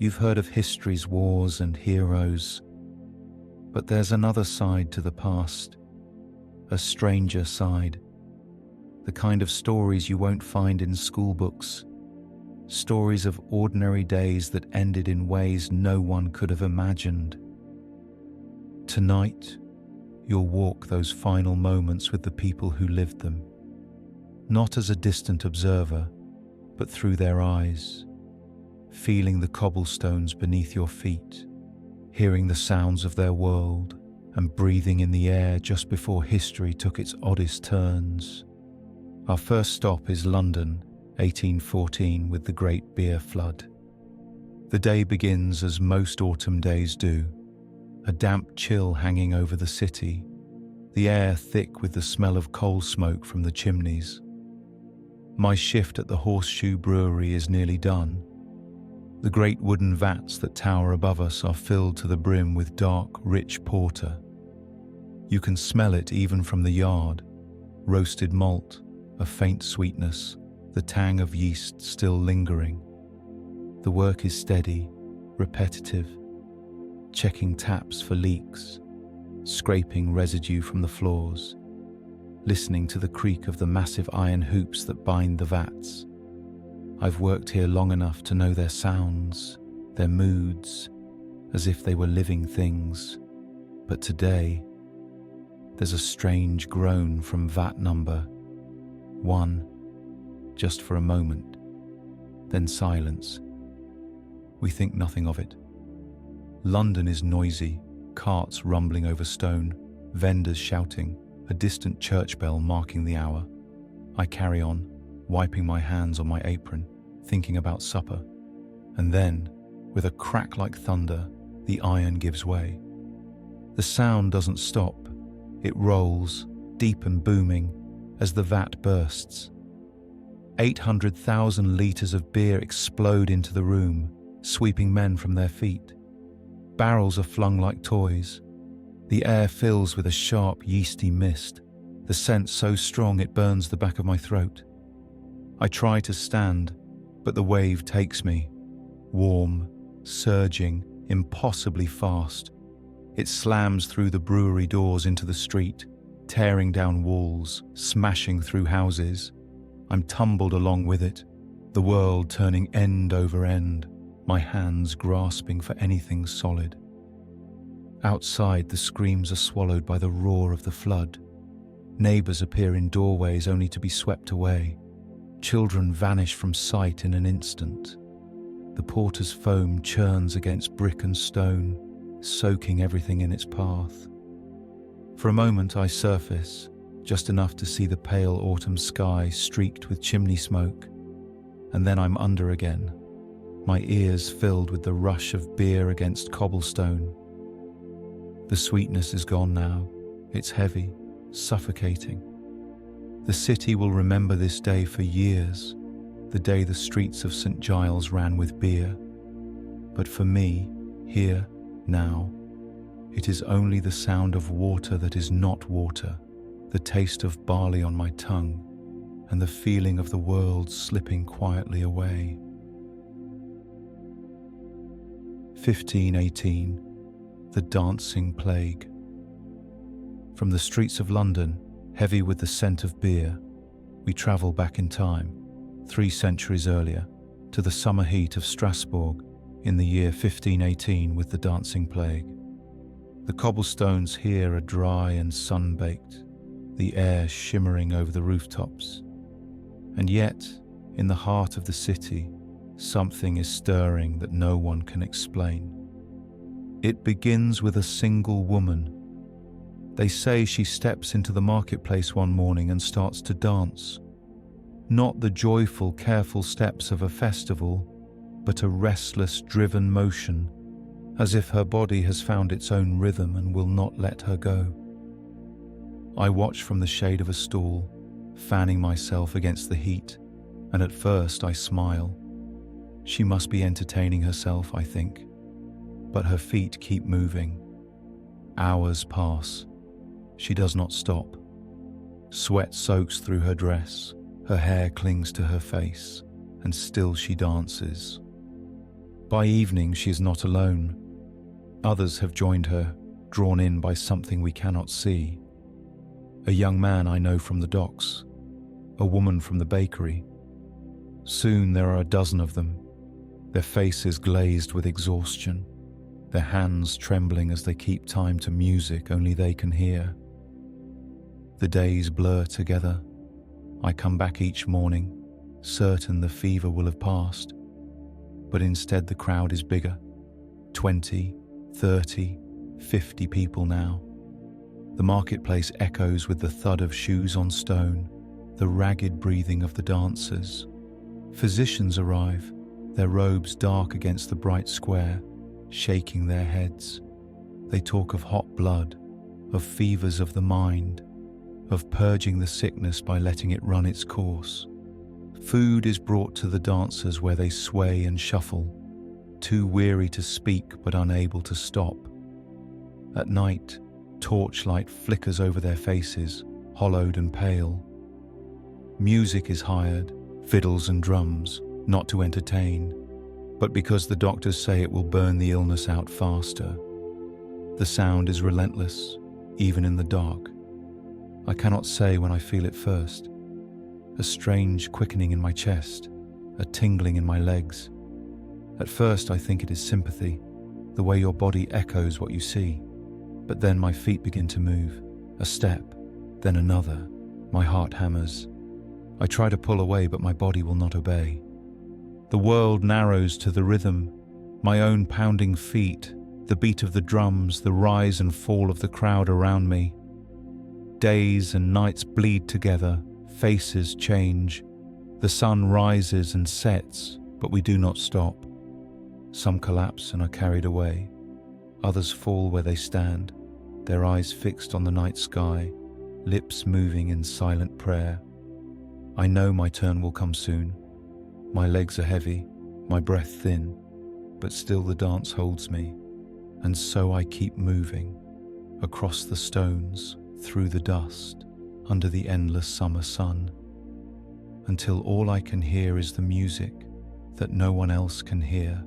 You've heard of history's wars and heroes, but there's another side to the past, a stranger side, the kind of stories you won't find in school books, stories of ordinary days that ended in ways no one could have imagined. Tonight, you'll walk those final moments with the people who lived them, not as a distant observer, but through their eyes, feeling the cobblestones beneath your feet, hearing the sounds of their world, and breathing in the air just before history took its oddest turns. Our first stop is London, 1814, with the Great Beer Flood. The day begins as most autumn days do, a damp chill hanging over the city, the air thick with the smell of coal smoke from the chimneys. My shift at the Horseshoe Brewery is nearly done. The great wooden vats that tower above us are filled to the brim with dark, rich porter. You can smell it even from the yard, roasted malt, a faint sweetness, the tang of yeast still lingering. The work is steady, repetitive, checking taps for leaks, scraping residue from the floors, listening to the creak of the massive iron hoops that bind the vats. I've worked here long enough to know their sounds, their moods, as if they were living things. But today, there's a strange groan from vat number 1, just for a moment, then silence. We think nothing of it. London is noisy, carts rumbling over stone, vendors shouting, a distant church bell marking the hour. I carry on, wiping my hands on my apron, thinking about supper. And then, with a crack like thunder, the iron gives way. The sound doesn't stop. It rolls, deep and booming, as the vat bursts. 800,000 litres of beer explode into the room, sweeping men from their feet. Barrels are flung like toys. The air fills with a sharp, yeasty mist, the scent so strong it burns the back of my throat. I try to stand, but the wave takes me, warm, surging, impossibly fast. It slams through the brewery doors into the street, tearing down walls, smashing through houses. I'm tumbled along with it, the world turning end over end, my hands grasping for anything solid. Outside, the screams are swallowed by the roar of the flood. Neighbours appear in doorways only to be swept away. Children vanish from sight in an instant. The porter's foam churns against brick and stone, soaking everything in its path. For a moment I surface, just enough to see the pale autumn sky streaked with chimney smoke, and then I'm under again, my ears filled with the rush of beer against cobblestone. The sweetness is gone now. It's heavy, suffocating. The city will remember this day for years, the day the streets of St. Giles ran with beer. But for me, here, now, it is only the sound of water that is not water, the taste of barley on my tongue, and the feeling of the world slipping quietly away. 1518, the dancing plague. From the streets of London, heavy with the scent of beer, we travel back in time, 3 centuries earlier, to the summer heat of Strasbourg in the year 1518 with the dancing plague. The cobblestones here are dry and sun-baked, the air shimmering over the rooftops. And yet, in the heart of the city, something is stirring that no one can explain. It begins with a single woman. They say she steps into the marketplace one morning and starts to dance. Not the joyful, careful steps of a festival, but a restless, driven motion, as if her body has found its own rhythm and will not let her go. I watch from the shade of a stall, fanning myself against the heat, and at first I smile. She must be entertaining herself, I think, but her feet keep moving. Hours pass. She does not stop. Sweat soaks through her dress, her hair clings to her face, and still she dances. By evening, she is not alone. Others have joined her, drawn in by something we cannot see. A young man I know from the docks, a woman from the bakery. Soon there are a dozen of them, their faces glazed with exhaustion, their hands trembling as they keep time to music only they can hear. The days blur together. I come back each morning, certain the fever will have passed, but instead the crowd is bigger. 20, 30, 50 people now. The marketplace echoes with the thud of shoes on stone, the ragged breathing of the dancers. Physicians arrive, their robes dark against the bright square, shaking their heads. They talk of hot blood, of fevers of the mind, of purging the sickness by letting it run its course. Food is brought to the dancers where they sway and shuffle, too weary to speak but unable to stop. At night, torchlight flickers over their faces, hollowed and pale. Music is hired, fiddles and drums, not to entertain, but because the doctors say it will burn the illness out faster. The sound is relentless, even in the dark. I cannot say when I feel it first. A strange quickening in my chest, a tingling in my legs. At first I think it is sympathy, the way your body echoes what you see. But then my feet begin to move, a step, then another. My heart hammers. I try to pull away, but my body will not obey. The world narrows to the rhythm, my own pounding feet, the beat of the drums, the rise and fall of the crowd around me. Days and nights bleed together, faces change. The sun rises and sets, but we do not stop. Some collapse and are carried away. Others fall where they stand, their eyes fixed on the night sky, lips moving in silent prayer. I know my turn will come soon. My legs are heavy, my breath thin, but still the dance holds me, and so I keep moving, across the stones, through the dust, under the endless summer sun, until all I can hear is the music that no one else can hear,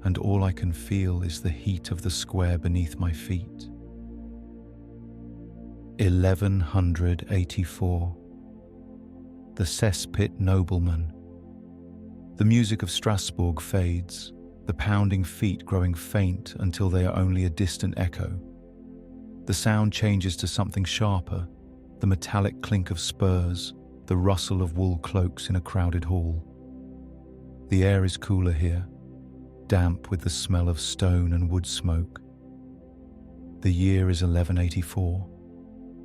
and all I can feel is the heat of the square beneath my feet. 1184. The cesspit nobleman. The music of Strasbourg fades, the pounding feet growing faint until they are only a distant echo. The sound changes to something sharper, the metallic clink of spurs, the rustle of wool cloaks in a crowded hall. The air is cooler here, damp with the smell of stone and wood smoke. The year is 1184,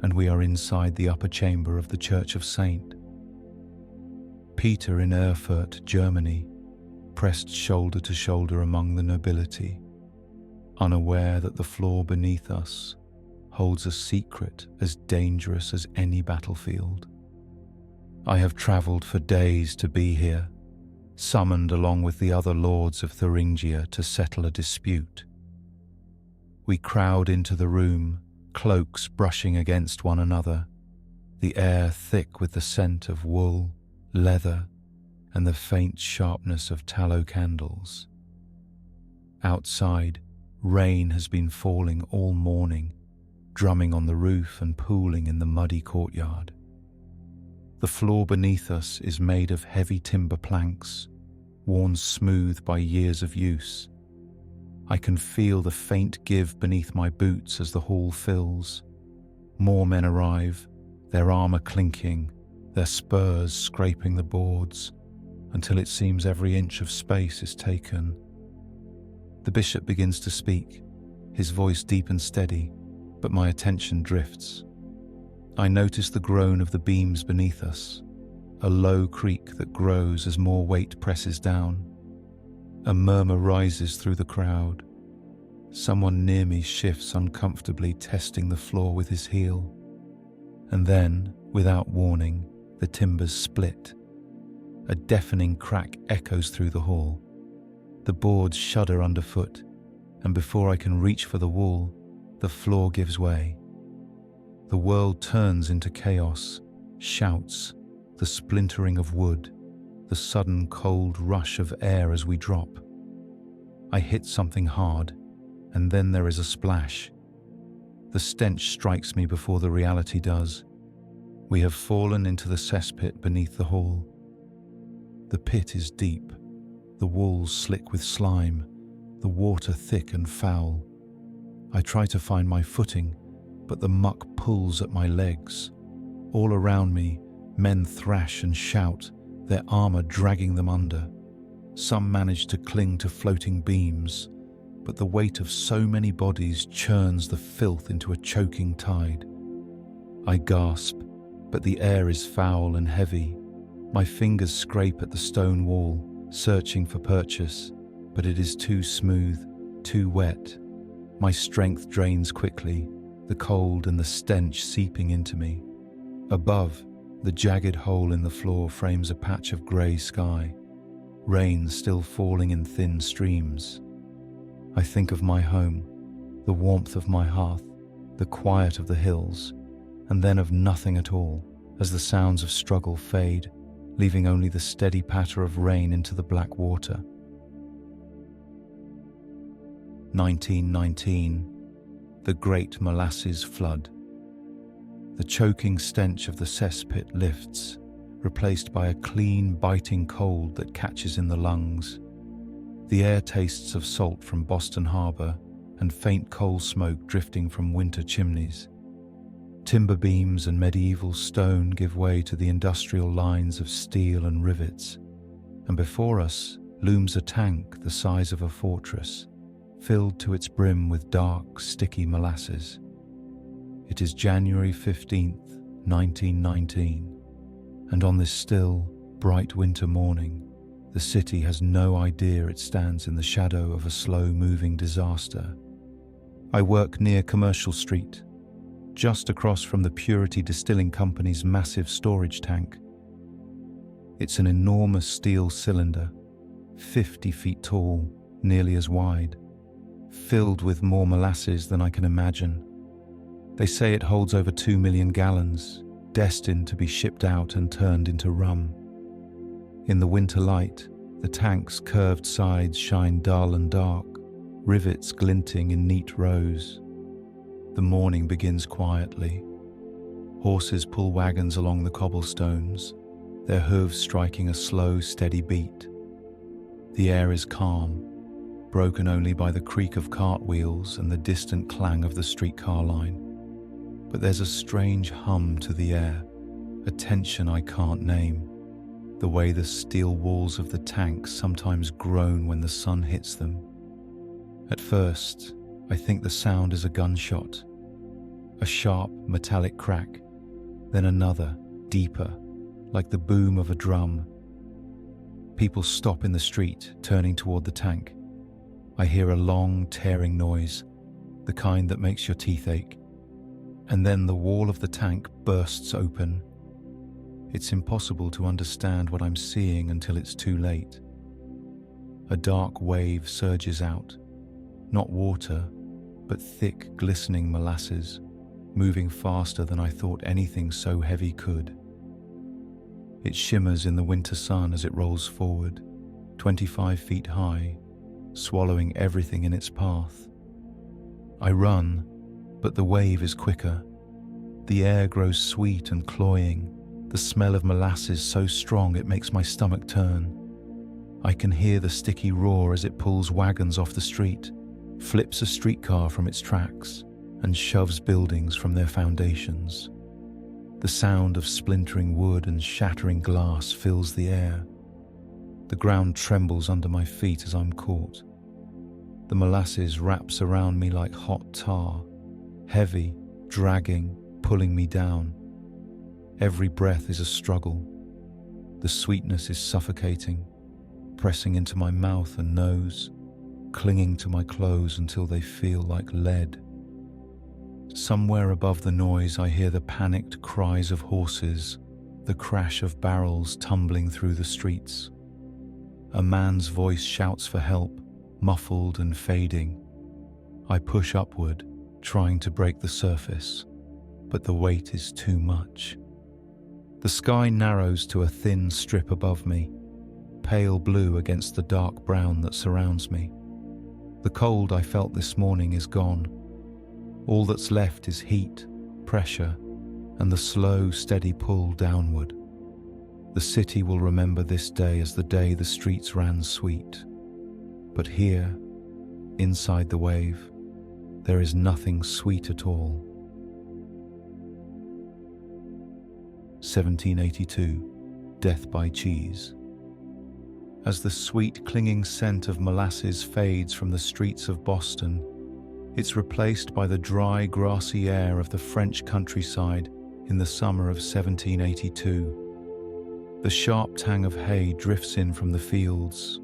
and we are inside the upper chamber of the Church of Saint. Peter in Erfurt, Germany, pressed shoulder to shoulder among the nobility, unaware that the floor beneath us holds a secret as dangerous as any battlefield. I have travelled for days to be here, summoned along with the other lords of Thuringia to settle a dispute. We crowd into the room, cloaks brushing against one another, the air thick with the scent of wool, leather, and the faint sharpness of tallow candles. Outside, rain has been falling all morning, drumming on the roof and pooling in the muddy courtyard. The floor beneath us is made of heavy timber planks, worn smooth by years of use. I can feel the faint give beneath my boots as the hall fills. More men arrive, their armour clinking, their spurs scraping the boards, until it seems every inch of space is taken. The bishop begins to speak, his voice deep and steady, but my attention drifts. I notice the groan of the beams beneath us, a low creak that grows as more weight presses down. A murmur rises through the crowd. Someone near me shifts uncomfortably, testing the floor with his heel. And then, without warning, the timbers split. A deafening crack echoes through the hall. The boards shudder underfoot, and before I can reach for the wall, the floor gives way. The world turns into chaos, shouts, the splintering of wood, the sudden cold rush of air as we drop. I hit something hard, and then there is a splash. The stench strikes me before the reality does. We have fallen into the cesspit beneath the hall. The pit is deep, the walls slick with slime, the water thick and foul. I try to find my footing, but the muck pulls at my legs. All around me, men thrash and shout, their armor dragging them under. Some manage to cling to floating beams, but the weight of so many bodies churns the filth into a choking tide. I gasp, but the air is foul and heavy. My fingers scrape at the stone wall, searching for purchase, but it is too smooth, too wet. My strength drains quickly, the cold and the stench seeping into me. Above, the jagged hole in the floor frames a patch of grey sky, rain still falling in thin streams. I think of my home, the warmth of my hearth, the quiet of the hills, and then of nothing at all as the sounds of struggle fade, leaving only the steady patter of rain into the black water. 1919, the Great Molasses Flood. The choking stench of the cesspit lifts, replaced by a clean, biting cold that catches in the lungs. The air tastes of salt from Boston Harbor and faint coal smoke drifting from winter chimneys. Timber beams and medieval stone give way to the industrial lines of steel and rivets, and before us looms a tank the size of a fortress, filled to its brim with dark, sticky molasses. It is January 15th, 1919, and on this still, bright winter morning, the city has no idea it stands in the shadow of a slow-moving disaster. I work near Commercial Street, just across from the Purity Distilling Company's massive storage tank. It's an enormous steel cylinder, 50 feet tall, nearly as wide, filled with more molasses than I can imagine. They say it holds over 2 million gallons, destined to be shipped out and turned into rum. In the winter light, the tank's curved sides shine dull and dark, rivets glinting in neat rows. The morning begins quietly. Horses pull wagons along the cobblestones, their hooves striking a slow, steady beat. The air is calm, broken only by the creak of cartwheels and the distant clang of the streetcar line. But there's a strange hum to the air, a tension I can't name, the way the steel walls of the tank sometimes groan when the sun hits them. At first, I think the sound is a gunshot, a sharp metallic crack, then another, deeper, like the boom of a drum. People stop in the street, turning toward the tank. I hear a long, tearing noise, the kind that makes your teeth ache. And then the wall of the tank bursts open. It's impossible to understand what I'm seeing until it's too late. A dark wave surges out, not water, but thick, glistening molasses, moving faster than I thought anything so heavy could. It shimmers in the winter sun as it rolls forward, 25 feet high, swallowing everything in its path. I run, but the wave is quicker. The air grows sweet and cloying, the smell of molasses so strong it makes my stomach turn. I can hear the sticky roar as it pulls wagons off the street, flips a streetcar from its tracks, and shoves buildings from their foundations. The sound of splintering wood and shattering glass fills the air. The ground trembles under my feet as I'm caught. The molasses wraps around me like hot tar, heavy, dragging, pulling me down. Every breath is a struggle. The sweetness is suffocating, pressing into my mouth and nose, clinging to my clothes until they feel like lead. Somewhere above the noise, I hear the panicked cries of horses, the crash of barrels tumbling through the streets. A man's voice shouts for help, muffled and fading. I push upward, trying to break the surface, but the weight is too much. The sky narrows to a thin strip above me, pale blue against the dark brown that surrounds me. The cold I felt this morning is gone. All that's left is heat, pressure, and the slow, steady pull downward. The city will remember this day as the day the streets ran sweet. But here, inside the wave, there is nothing sweet at all. 1782, Death by Cheese. As the sweet, clinging scent of molasses fades from the streets of Boston, it's replaced by the dry, grassy air of the French countryside in the summer of 1782. The sharp tang of hay drifts in from the fields,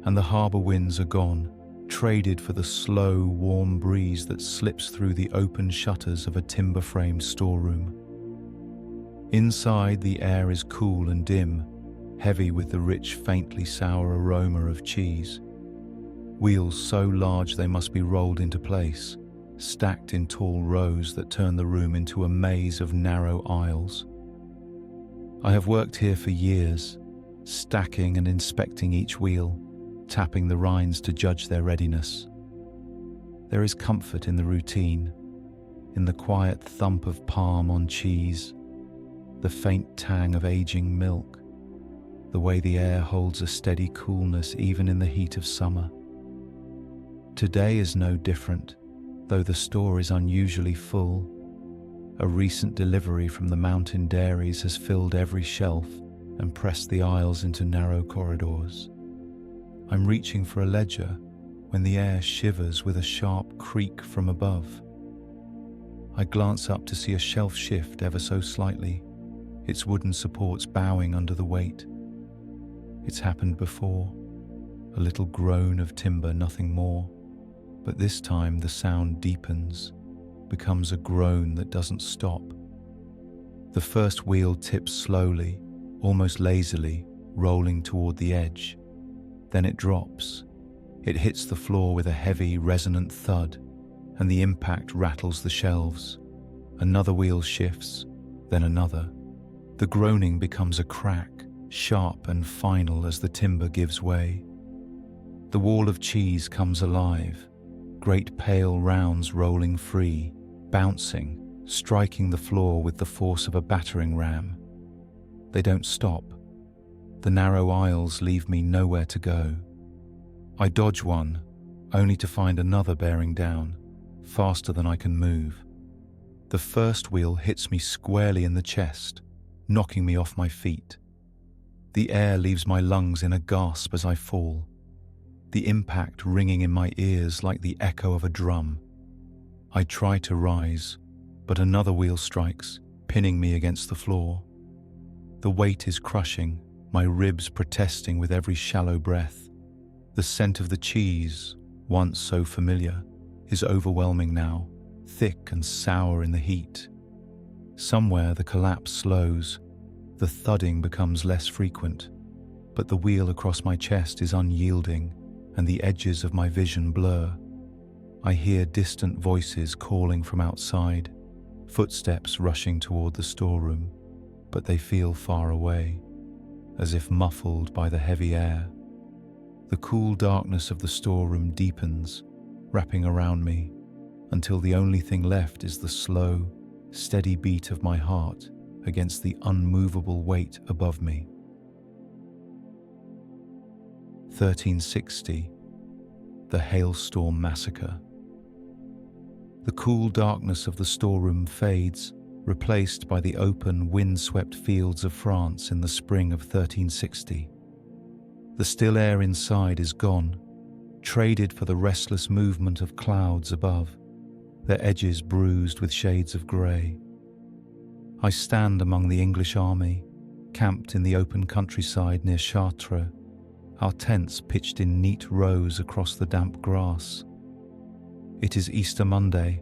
and the harbour winds are gone, traded for the slow, warm breeze that slips through the open shutters of a timber-framed storeroom. Inside, the air is cool and dim, heavy with the rich, faintly sour aroma of cheese. Wheels so large they must be rolled into place, stacked in tall rows that turn the room into a maze of narrow aisles. I have worked here for years, stacking and inspecting each wheel, tapping the rinds to judge their readiness. There is comfort in the routine, in the quiet thump of palm on cheese, the faint tang of aging milk, the way the air holds a steady coolness even in the heat of summer. Today is no different, though the store is unusually full. A recent delivery from the mountain dairies has filled every shelf and pressed the aisles into narrow corridors. I'm reaching for a ledger when the air shivers with a sharp creak from above. I glance up to see a shelf shift ever so slightly, its wooden supports bowing under the weight. It's happened before, a little groan of timber, nothing more, but this time the sound deepens, becomes a groan that doesn't stop. The first wheel tips slowly, almost lazily, rolling toward the edge. Then it drops. It hits the floor with a heavy, resonant thud, and the impact rattles the shelves. Another wheel shifts, then another. The groaning becomes a crack, sharp and final as the timber gives way. The wall of cheese comes alive, great pale rounds rolling free, bouncing, striking the floor with the force of a battering ram. They don't stop. The narrow aisles leave me nowhere to go. I dodge one, only to find another bearing down, faster than I can move. The first wheel hits me squarely in the chest, knocking me off my feet. The air leaves my lungs in a gasp as I fall, the impact ringing in my ears like the echo of a drum. I try to rise, but another wheel strikes, pinning me against the floor. The weight is crushing, my ribs protesting with every shallow breath. The scent of the cheese, once so familiar, is overwhelming now, thick and sour in the heat. Somewhere the collapse slows, the thudding becomes less frequent, but the wheel across my chest is unyielding and the edges of my vision blur. I hear distant voices calling from outside, footsteps rushing toward the storeroom, but they feel far away, as if muffled by the heavy air. The cool darkness of the storeroom deepens, wrapping around me, until the only thing left is the slow, steady beat of my heart against the unmovable weight above me. 1360, the Hailstorm Massacre. The cool darkness of the storeroom fades, replaced by the open, wind-swept fields of France in the spring of 1360. The still air inside is gone, traded for the restless movement of clouds above, their edges bruised with shades of grey. I stand among the English army, camped in the open countryside near Chartres, our tents pitched in neat rows across the damp grass. It is Easter Monday,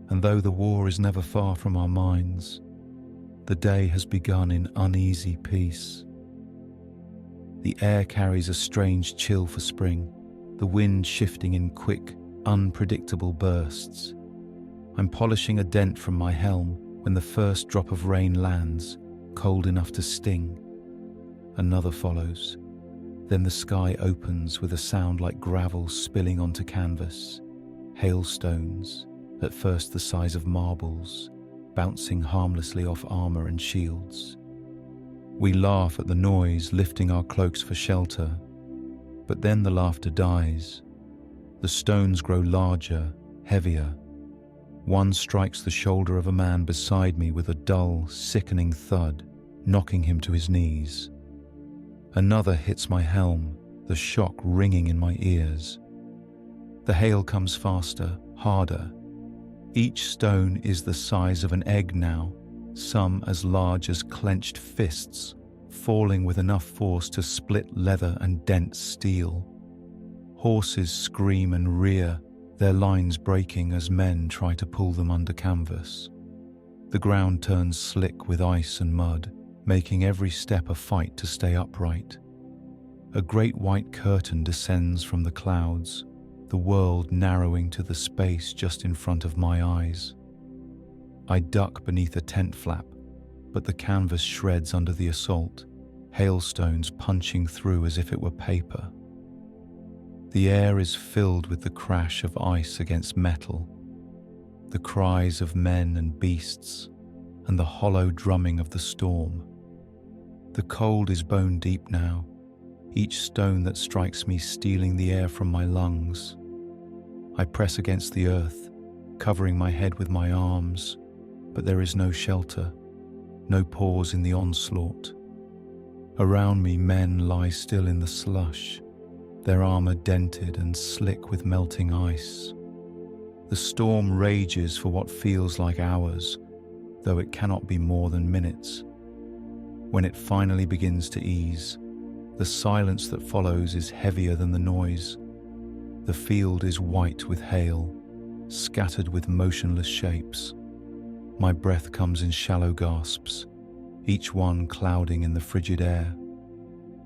and though the war is never far from our minds, the day has begun in uneasy peace. The air carries a strange chill for spring, the wind shifting in quick, unpredictable bursts. I'm polishing a dent from my helm when the first drop of rain lands, cold enough to sting. Another follows, Then the sky opens with a sound like gravel spilling onto canvas. Hailstones, at first the size of marbles, bouncing harmlessly off armor and shields. We laugh at the noise, lifting our cloaks for shelter, but then the laughter dies. The stones grow larger, heavier. One strikes the shoulder of a man beside me with a dull, sickening thud, knocking him to his knees. Another hits my helm, the shock ringing in my ears. The hail comes faster, harder. Each stone is the size of an egg now, some as large as clenched fists, falling with enough force to split leather and dent steel. Horses scream and rear, their lines breaking as men try to pull them under canvas. The ground turns slick with ice and mud, making every step a fight to stay upright. A great white curtain descends from the clouds, the world narrowing to the space just in front of my eyes. I duck beneath a tent flap, but the canvas shreds under the assault, hailstones punching through as if it were paper. The air is filled with the crash of ice against metal, the cries of men and beasts, and the hollow drumming of the storm. The cold is bone deep now, each stone that strikes me stealing the air from my lungs. I press against the earth, covering my head with my arms, but there is no shelter, no pause in the onslaught. Around me, men lie still in the slush, their armor dented and slick with melting ice. The storm rages for what feels like hours, though it cannot be more than minutes. When it finally begins to ease, the silence that follows is heavier than the noise. The field is white with hail, scattered with motionless shapes. My breath comes in shallow gasps, each one clouding in the frigid air.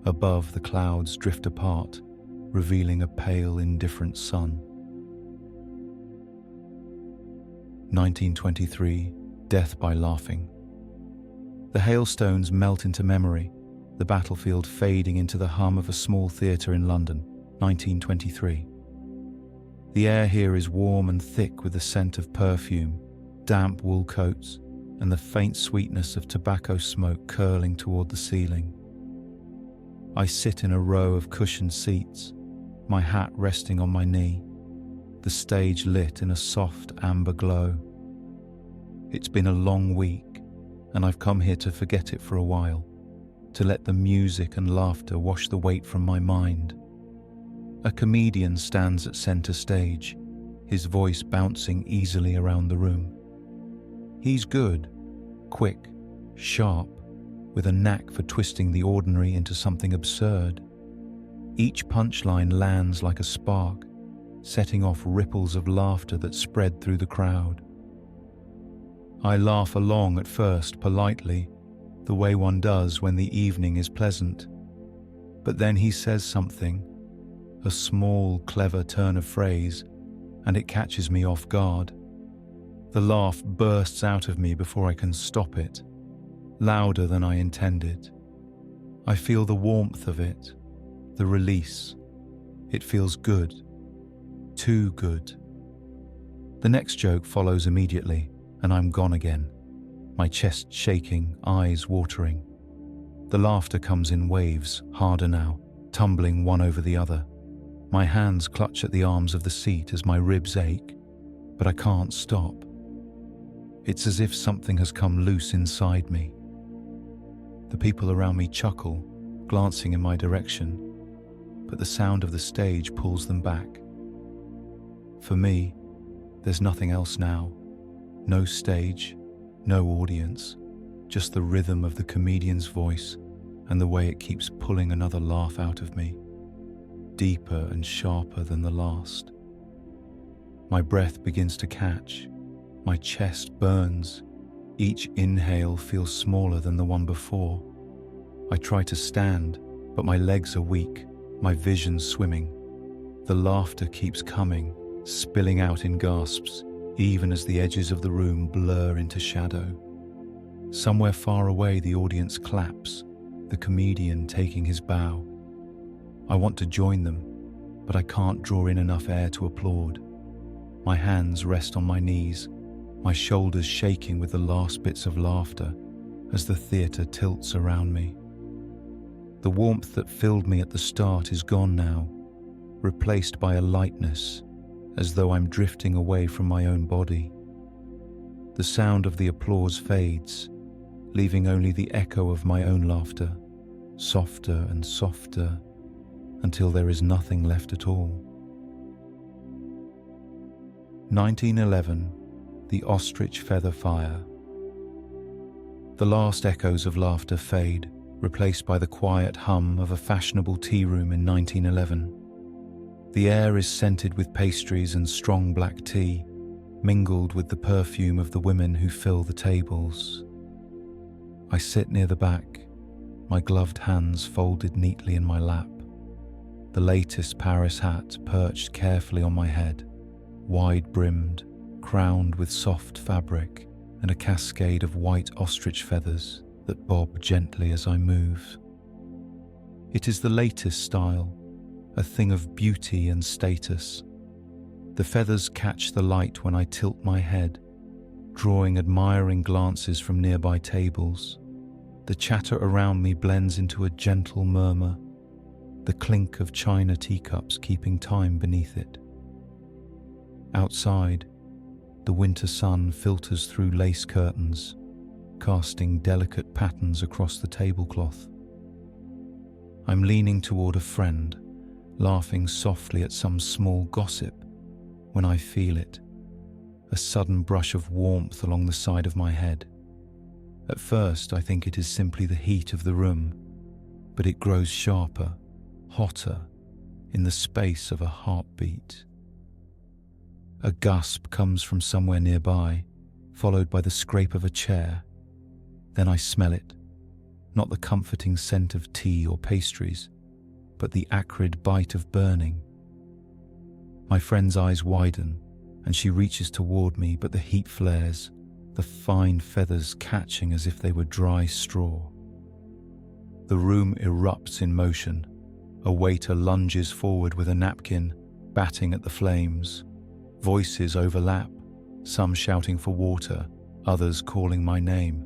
Above, the clouds drift apart, revealing a pale, indifferent sun. 1923, Death by Laughing. The hailstones melt into memory, the battlefield fading into the hum of a small theatre in London, 1923. The air here is warm and thick with the scent of perfume, damp wool coats, and the faint sweetness of tobacco smoke curling toward the ceiling. I sit in a row of cushioned seats, my hat resting on my knee, the stage lit in a soft amber glow. It's been a long week, and I've come here to forget it for a while, to let the music and laughter wash the weight from my mind. A comedian stands at center stage, his voice bouncing easily around the room. He's good, quick, sharp, with a knack for twisting the ordinary into something absurd. Each punchline lands like a spark, setting off ripples of laughter that spread through the crowd. I laugh along at first, politely, the way one does when the evening is pleasant. But then he says something, a small, clever turn of phrase, and it catches me off guard. The laugh bursts out of me before I can stop it, louder than I intended. I feel the warmth of it, the release. It feels good, too good. The next joke follows immediately, and I'm gone again, my chest shaking, eyes watering. The laughter comes in waves, harder now, tumbling one over the other. My hands clutch at the arms of the seat as my ribs ache, but I can't stop. It's as if something has come loose inside me. The people around me chuckle, glancing in my direction, but the sound of the stage pulls them back. For me, there's nothing else now. No stage, no audience, just the rhythm of the comedian's voice and the way it keeps pulling another laugh out of me, deeper and sharper than the last. My breath begins to catch, my chest burns, each inhale feels smaller than the one before. I try to stand, but my legs are weak, my vision swimming. The laughter keeps coming, spilling out in gasps, even as the edges of the room blur into shadow. Somewhere far away, the audience claps, the comedian taking his bow. I want to join them, but I can't draw in enough air to applaud. My hands rest on my knees, my shoulders shaking with the last bits of laughter as the theatre tilts around me. The warmth that filled me at the start is gone now, replaced by a lightness, as though I'm drifting away from my own body. The sound of the applause fades, leaving only the echo of my own laughter, softer and softer, until there is nothing left at all. 1911, The Ostrich Feather Fire. The last echoes of laughter fade, replaced by the quiet hum of a fashionable tea room in 1911. The air is scented with pastries and strong black tea, mingled with the perfume of the women who fill the tables. I sit near the back, my gloved hands folded neatly in my lap, the latest Paris hat perched carefully on my head, wide-brimmed, crowned with soft fabric and a cascade of white ostrich feathers that bob gently as I move. It is the latest style, a thing of beauty and status. The feathers catch the light when I tilt my head, drawing admiring glances from nearby tables. The chatter around me blends into a gentle murmur, the clink of china teacups keeping time beneath it. Outside, the winter sun filters through lace curtains, casting delicate patterns across the tablecloth. I'm leaning toward a friend, laughing softly at some small gossip, when I feel it, a sudden brush of warmth along the side of my head. At first, I think it is simply the heat of the room, but it grows sharper, hotter, in the space of a heartbeat. A gasp comes from somewhere nearby, followed by the scrape of a chair. Then I smell it, not the comforting scent of tea or pastries, but the acrid bite of burning. My friend's eyes widen, and she reaches toward me, but the heat flares, the fine feathers catching as if they were dry straw. The room erupts in motion. A waiter lunges forward with a napkin, batting at the flames. Voices overlap, some shouting for water, others calling my name.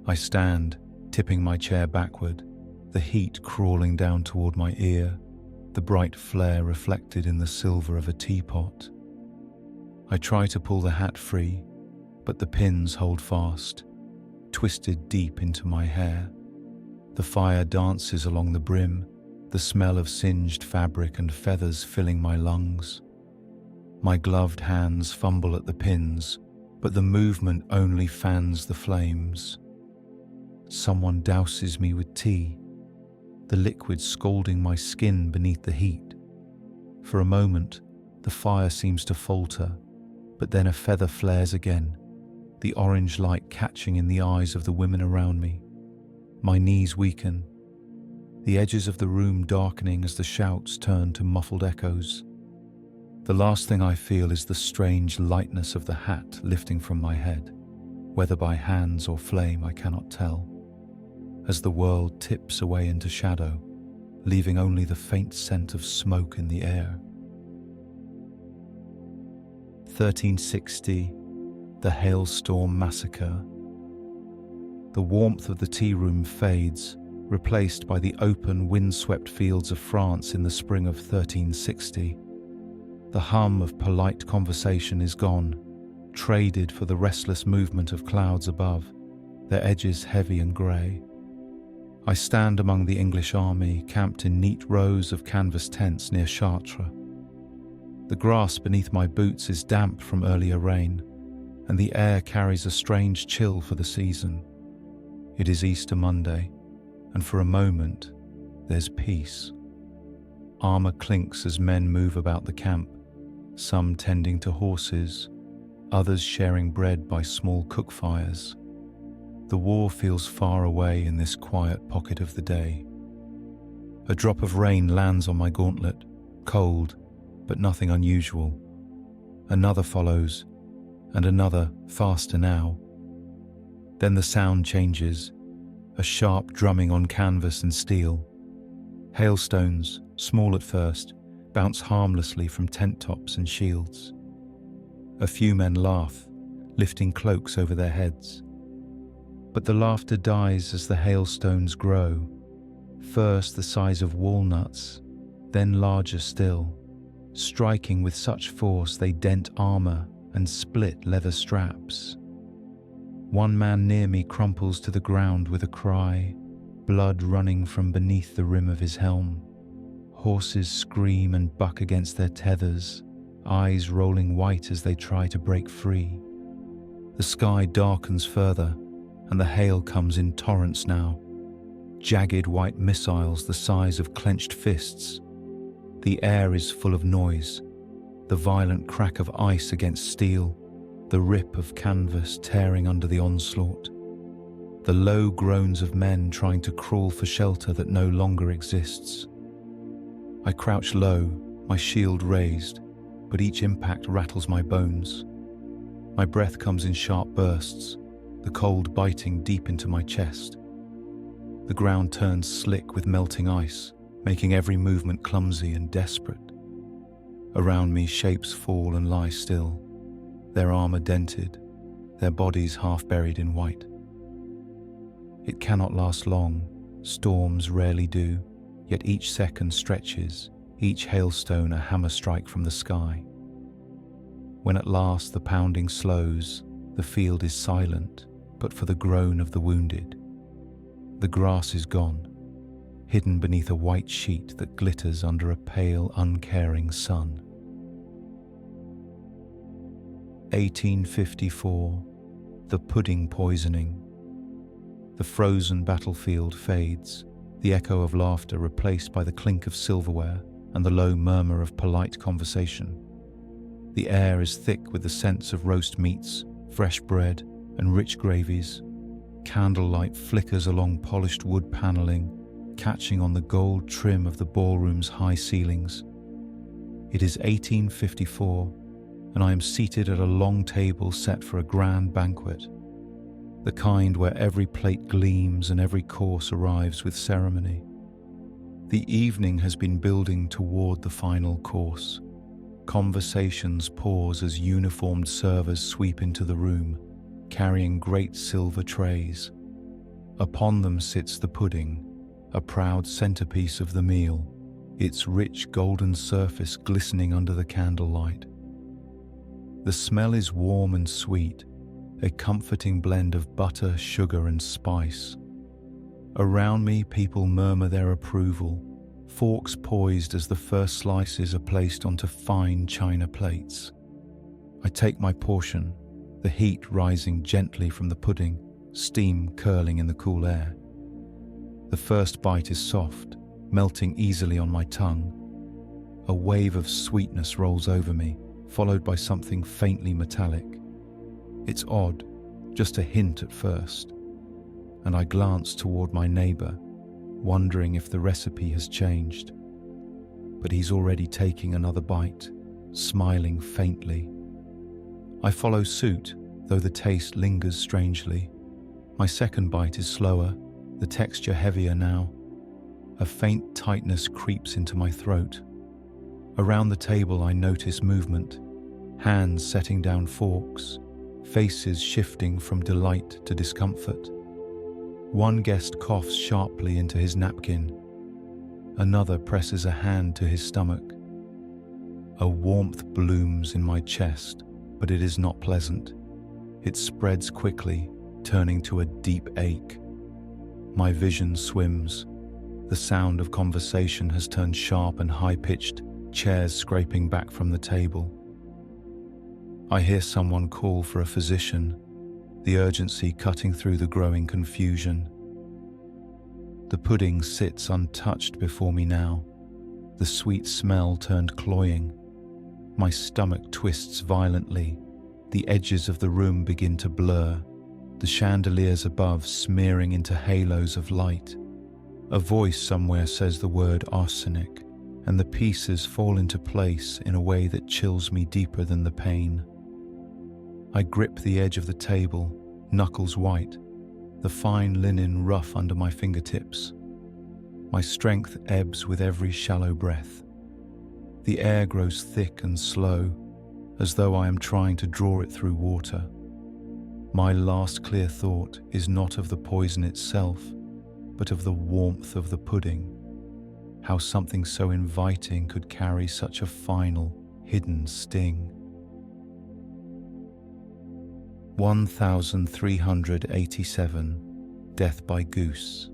I stand, tipping my chair backward, the heat crawling down toward my ear, the bright flare reflected in the silver of a teapot. I try to pull the hat free, but the pins hold fast, twisted deep into my hair. The fire dances along the brim, the smell of singed fabric and feathers filling my lungs. My gloved hands fumble at the pins, but the movement only fans the flames. Someone douses me with tea, the liquid scalding my skin beneath the heat. For a moment, the fire seems to falter, but then a feather flares again, the orange light catching in the eyes of the women around me. My knees weaken, the edges of the room darkening as the shouts turn to muffled echoes. The last thing I feel is the strange lightness of the hat lifting from my head, whether by hands or flame I cannot tell, as the world tips away into shadow, leaving only the faint scent of smoke in the air. 1360, The Hailstorm Massacre. The warmth of the tea room fades, replaced by the open, windswept fields of France in the spring of 1360. The hum of polite conversation is gone, traded for the restless movement of clouds above, their edges heavy and grey. I stand among the English army, camped in neat rows of canvas tents near Chartres. The grass beneath my boots is damp from earlier rain, and the air carries a strange chill for the season. It is Easter Monday, and for a moment, there's peace. Armour clinks as men move about the camp, some tending to horses, others sharing bread by small cook fires. The war feels far away in this quiet pocket of the day. A drop of rain lands on my gauntlet, cold, but nothing unusual. Another follows, and another, faster now. Then the sound changes, a sharp drumming on canvas and steel. Hailstones, small at first, bounce harmlessly from tent tops and shields. A few men laugh, lifting cloaks over their heads. But the laughter dies as the hailstones grow, first the size of walnuts, then larger still, striking with such force they dent armor and split leather straps. One man near me crumples to the ground with a cry, blood running from beneath the rim of his helm. Horses scream and buck against their tethers, eyes rolling white as they try to break free. The sky darkens further, and the hail comes in torrents now, jagged white missiles the size of clenched fists. The air is full of noise, the violent crack of ice against steel, the rip of canvas tearing under the onslaught, the low groans of men trying to crawl for shelter that no longer exists. I crouch low, my shield raised, but each impact rattles my bones. My breath comes in sharp bursts, the cold biting deep into my chest. The ground turns slick with melting ice, making every movement clumsy and desperate. Around me, shapes fall and lie still, their armor dented, their bodies half buried in white. It cannot last long, storms rarely do, yet each second stretches, each hailstone a hammer strike from the sky. When at last the pounding slows, the field is silent, but for the groan of the wounded. The grass is gone, hidden beneath a white sheet that glitters under a pale, uncaring sun. 1854, the pudding poisoning. The frozen battlefield fades, the echo of laughter replaced by the clink of silverware and the low murmur of polite conversation. The air is thick with the scents of roast meats, fresh bread, and rich gravies. Candlelight flickers along polished wood paneling, catching on the gold trim of the ballroom's high ceilings. It is 1854, and I am seated at a long table set for a grand banquet, the kind where every plate gleams and every course arrives with ceremony. The evening has been building toward the final course. Conversations pause as uniformed servers sweep into the room, carrying great silver trays. Upon them sits the pudding, a proud centerpiece of the meal, its rich golden surface glistening under the candlelight. The smell is warm and sweet, a comforting blend of butter, sugar, and spice. Around me, people murmur their approval, forks poised as the first slices are placed onto fine china plates. I take my portion, the heat rising gently from the pudding, steam curling in the cool air. The first bite is soft, melting easily on my tongue. A wave of sweetness rolls over me, followed by something faintly metallic. It's odd, just a hint at first, and I glance toward my neighbor, wondering if the recipe has changed. But he's already taking another bite, smiling faintly. I follow suit, though the taste lingers strangely. My second bite is slower, the texture heavier now. A faint tightness creeps into my throat. Around the table I notice movement, hands setting down forks, faces shifting from delight to discomfort. One guest coughs sharply into his napkin. Another presses a hand to his stomach. A warmth blooms in my chest, but it is not pleasant. It spreads quickly, turning to a deep ache. My vision swims. The sound of conversation has turned sharp and high-pitched, chairs scraping back from the table. I hear someone call for a physician, the urgency cutting through the growing confusion. The pudding sits untouched before me now, the sweet smell turned cloying. My stomach twists violently, the edges of the room begin to blur, the chandeliers above smearing into halos of light. A voice somewhere says the word arsenic, and the pieces fall into place in a way that chills me deeper than the pain. I grip the edge of the table, knuckles white, the fine linen rough under my fingertips. My strength ebbs with every shallow breath. The air grows thick and slow, as though I am trying to draw it through water. My last clear thought is not of the poison itself, but of the warmth of the pudding. How something so inviting could carry such a final, hidden sting. 1387. Death by Goose.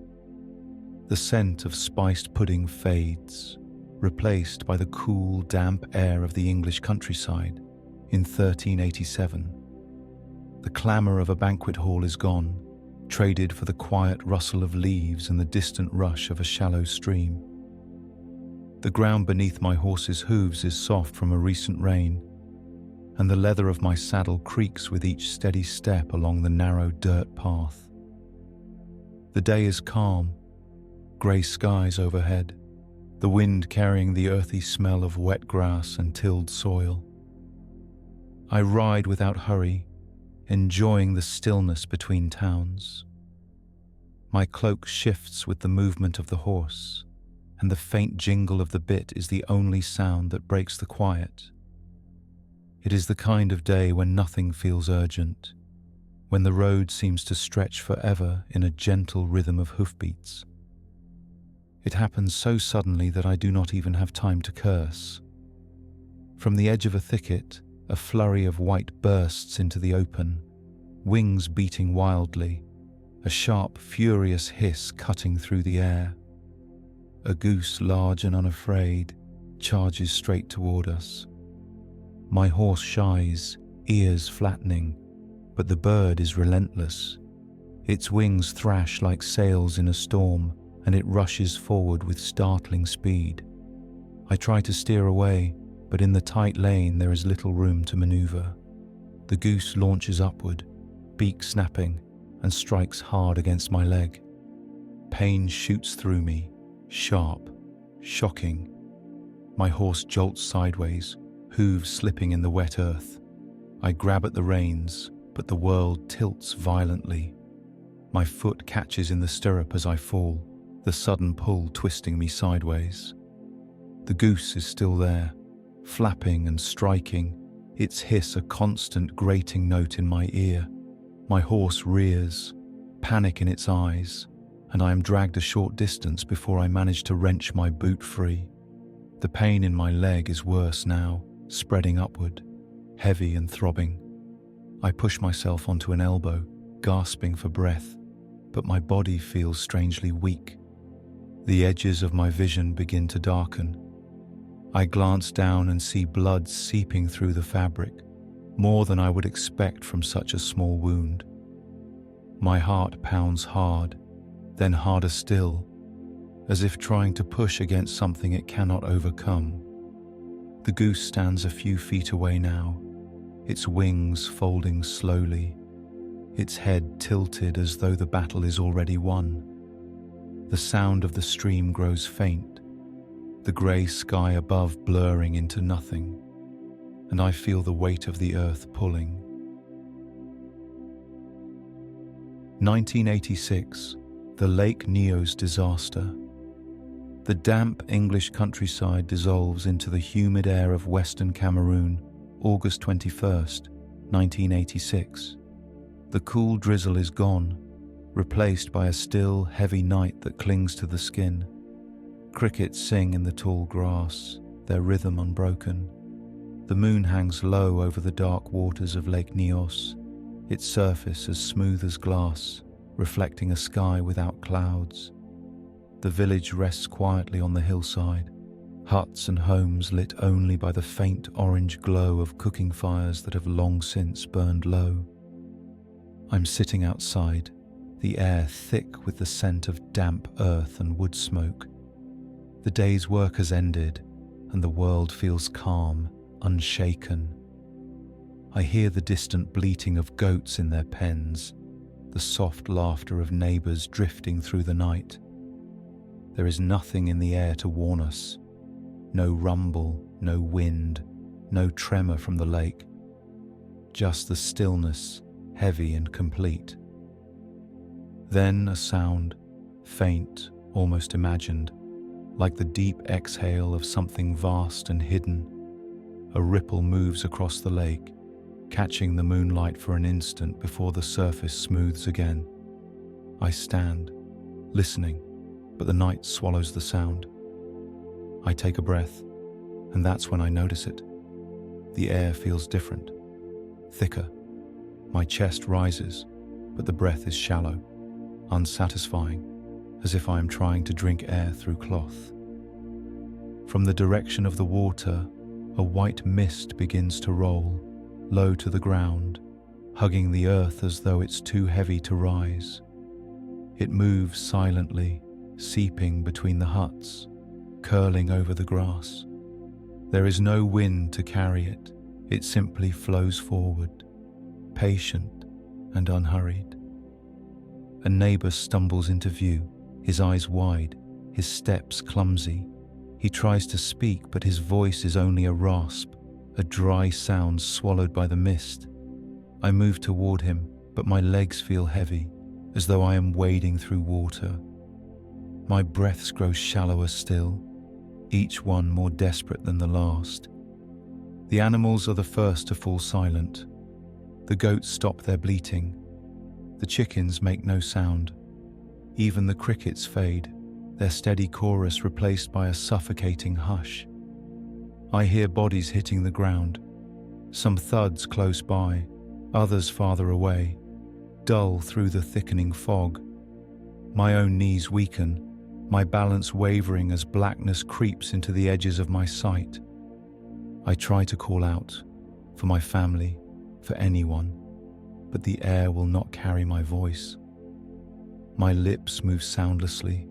The scent of spiced pudding fades, replaced by the cool, damp air of the English countryside in 1387. The clamour of a banquet hall is gone, traded for the quiet rustle of leaves and the distant rush of a shallow stream. The ground beneath my horse's hooves is soft from a recent rain, and the leather of my saddle creaks with each steady step along the narrow dirt path. The day is calm, grey skies overhead, the wind carrying the earthy smell of wet grass and tilled soil. I ride without hurry, enjoying the stillness between towns. My cloak shifts with the movement of the horse, and the faint jingle of the bit is the only sound that breaks the quiet. It is the kind of day when nothing feels urgent, when the road seems to stretch forever in a gentle rhythm of hoofbeats. It happens so suddenly that I do not even have time to curse. From the edge of a thicket, a flurry of white bursts into the open, wings beating wildly, a sharp, furious hiss cutting through the air. A goose, large and unafraid, charges straight toward us. My horse shies, ears flattening, but the bird is relentless. Its wings thrash like sails in a storm, and it rushes forward with startling speed. I try to steer away, but in the tight lane there is little room to maneuver. The goose launches upward, beak snapping, and strikes hard against my leg. Pain shoots through me, sharp, shocking. My horse jolts sideways, hooves slipping in the wet earth. I grab at the reins, but the world tilts violently. My foot catches in the stirrup as I fall, the sudden pull twisting me sideways. The goose is still there, flapping and striking, its hiss a constant grating note in my ear. My horse rears, panic in its eyes, and I am dragged a short distance before I manage to wrench my boot free. The pain in my leg is worse now, spreading upward, heavy and throbbing. I push myself onto an elbow, gasping for breath, but my body feels strangely weak. The edges of my vision begin to darken. I glance down and see blood seeping through the fabric, more than I would expect from such a small wound. My heart pounds hard, then harder still, as if trying to push against something it cannot overcome. The goose stands a few feet away now, its wings folding slowly, its head tilted as though the battle is already won. The sound of the stream grows faint, the grey sky above blurring into nothing, and I feel the weight of the earth pulling. 1986, the Lake Nyos disaster. The damp English countryside dissolves into the humid air of Western Cameroon, August 21st, 1986. The cool drizzle is gone, replaced by a still, heavy night that clings to the skin. Crickets sing in the tall grass, their rhythm unbroken. The moon hangs low over the dark waters of Lake Nyos, its surface as smooth as glass, reflecting a sky without clouds. The village rests quietly on the hillside, huts and homes lit only by the faint orange glow of cooking fires that have long since burned low. I'm sitting outside, the air thick with the scent of damp earth and wood smoke. The day's work has ended, and the world feels calm, unshaken. I hear the distant bleating of goats in their pens, the soft laughter of neighbours drifting through the night. There is nothing in the air to warn us. No rumble, no wind, no tremor from the lake. Just the stillness, heavy and complete. Then a sound, faint, almost imagined, like the deep exhale of something vast and hidden. A ripple moves across the lake, catching the moonlight for an instant before the surface smooths again. I stand, listening, but the night swallows the sound. I take a breath, and that's when I notice it. The air feels different, thicker. My chest rises, but the breath is shallow, unsatisfying, as if I am trying to drink air through cloth. From the direction of the water, a white mist begins to roll, low to the ground, hugging the earth as though it's too heavy to rise. It moves silently, seeping between the huts, curling over the grass. There is no wind to carry it. It simply flows forward, patient and unhurried. A neighbor stumbles into view, his eyes wide, his steps clumsy. He tries to speak, but his voice is only a rasp, a dry sound swallowed by the mist. I move toward him, but my legs feel heavy, as though I am wading through water. My breaths grow shallower still, each one more desperate than the last. The animals are the first to fall silent. The goats stop their bleating. The chickens make no sound. Even the crickets fade, their steady chorus replaced by a suffocating hush. I hear bodies hitting the ground, some thuds close by, others farther away, dull through the thickening fog. My own knees weaken, my balance wavering as blackness creeps into the edges of my sight. I try to call out, for my family, for anyone, but the air will not carry my voice. My lips move soundlessly.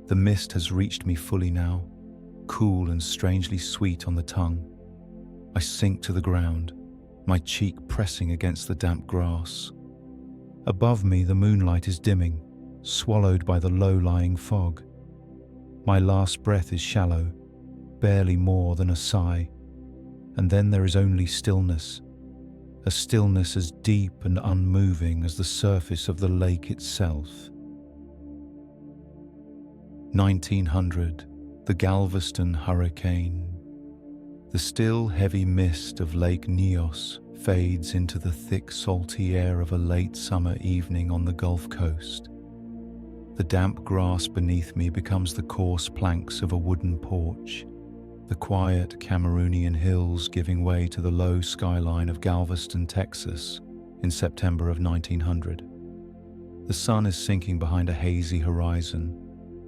The mist has reached me fully now, cool and strangely sweet on the tongue. I sink to the ground, my cheek pressing against the damp grass. Above me, the moonlight is dimming, swallowed by the low-lying fog. My last breath is shallow, barely more than a sigh, and then there is only stillness, a stillness as deep and unmoving as the surface of the lake itself. 1900, the Galveston hurricane. The still, heavy mist of Lake Neos fades into the thick, salty air of a late summer evening on the Gulf Coast. The damp grass beneath me becomes the coarse planks of a wooden porch, the quiet Cameroonian hills giving way to the low skyline of Galveston, Texas, in September of 1900. The sun is sinking behind a hazy horizon,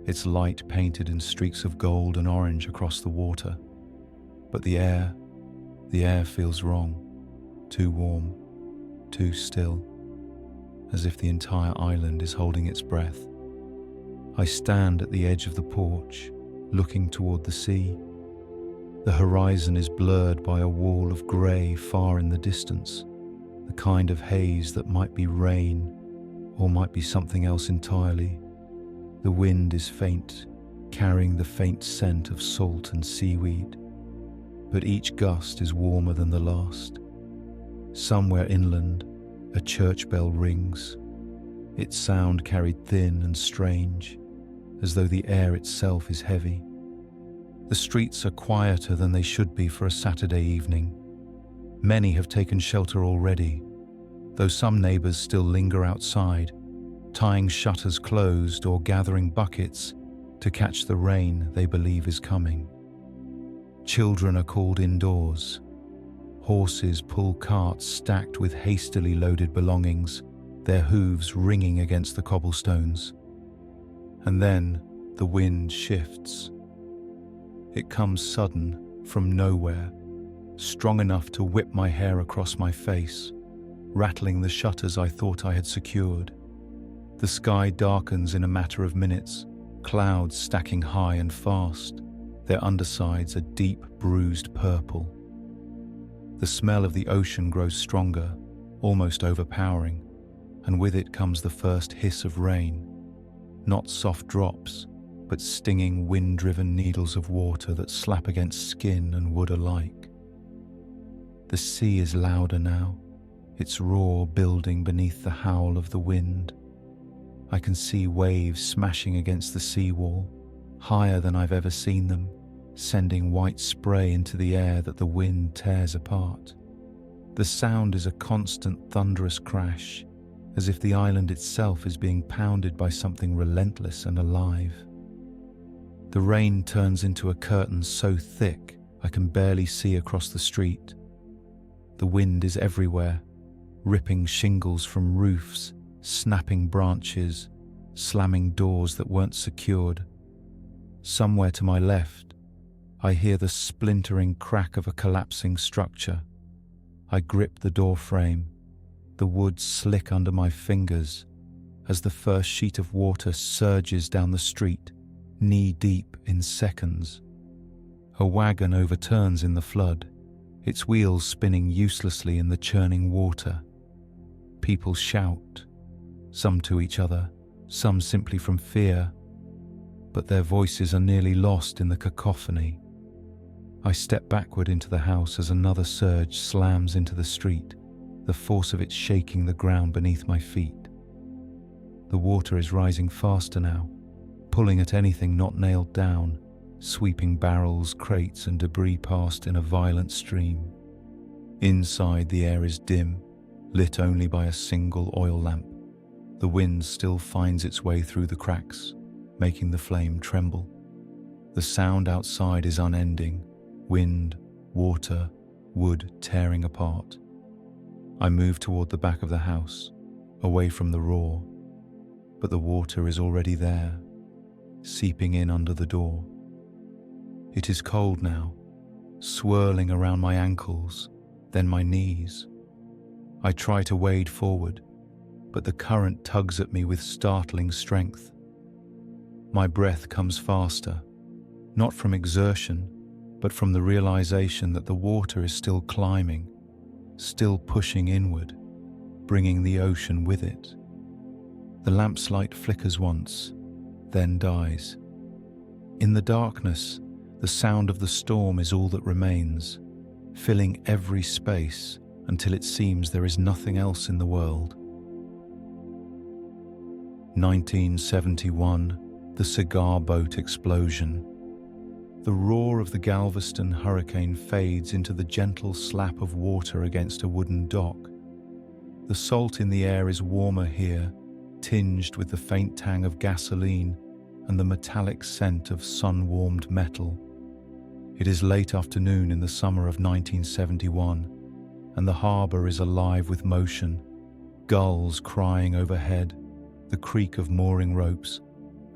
its light painted in streaks of gold and orange across the water. But the air feels wrong, too warm, too still, as if the entire island is holding its breath. I stand at the edge of the porch, looking toward the sea. The horizon is blurred by a wall of grey far in the distance, the kind of haze that might be rain or might be something else entirely. The wind is faint, carrying the faint scent of salt and seaweed, but each gust is warmer than the last. Somewhere inland, a church bell rings, its sound carried thin and strange, as though the air itself is heavy. The streets are quieter than they should be for a Saturday evening. Many have taken shelter already, though some neighbours still linger outside, tying shutters closed or gathering buckets to catch the rain they believe is coming. Children are called indoors. Horses pull carts stacked with hastily loaded belongings, their hooves ringing against the cobblestones. And then the wind shifts. It comes sudden, from nowhere, strong enough to whip my hair across my face, rattling the shutters I thought I had secured. The sky darkens in a matter of minutes, clouds stacking high and fast, their undersides a deep, bruised purple. The smell of the ocean grows stronger, almost overpowering, and with it comes the first hiss of rain, not soft drops, but stinging, wind-driven needles of water that slap against skin and wood alike. The sea is louder now, its roar building beneath the howl of the wind. I can see waves smashing against the seawall, higher than I've ever seen them, sending white spray into the air that the wind tears apart. The sound is a constant thunderous crash, as if the island itself is being pounded by something relentless and alive. The rain turns into a curtain so thick I can barely see across the street. The wind is everywhere, ripping shingles from roofs, snapping branches, slamming doors that weren't secured. Somewhere to my left, I hear the splintering crack of a collapsing structure. I grip the door frame, the wood slick under my fingers as the first sheet of water surges down the street, knee-deep in seconds. A wagon overturns in the flood, its wheels spinning uselessly in the churning water. People shout, some to each other, some simply from fear, but their voices are nearly lost in the cacophony. I step backward into the house as another surge slams into the street, the force of it shaking the ground beneath my feet. The water is rising faster now, pulling at anything not nailed down, sweeping barrels, crates, and debris past in a violent stream. Inside, the air is dim, lit only by a single oil lamp. The wind still finds its way through the cracks, making the flame tremble. The sound outside is unending, wind, water, wood tearing apart. I move toward the back of the house, away from the roar, but the water is already there, seeping in under the door. It is cold now, swirling around my ankles, then my knees. I try to wade forward, but the current tugs at me with startling strength. My breath comes faster, not from exertion, but from the realization that the water is still climbing, still pushing inward, bringing the ocean with it. The lamp's light flickers once, then dies. In the darkness, the sound of the storm is all that remains, filling every space until it seems there is nothing else in the world. 1971, the cigar boat explosion. The roar of the Galveston hurricane fades into the gentle slap of water against a wooden dock. The salt in the air is warmer here, tinged with the faint tang of gasoline and the metallic scent of sun-warmed metal. It is late afternoon in the summer of 1971, and the harbour is alive with motion, gulls crying overhead, the creak of mooring ropes,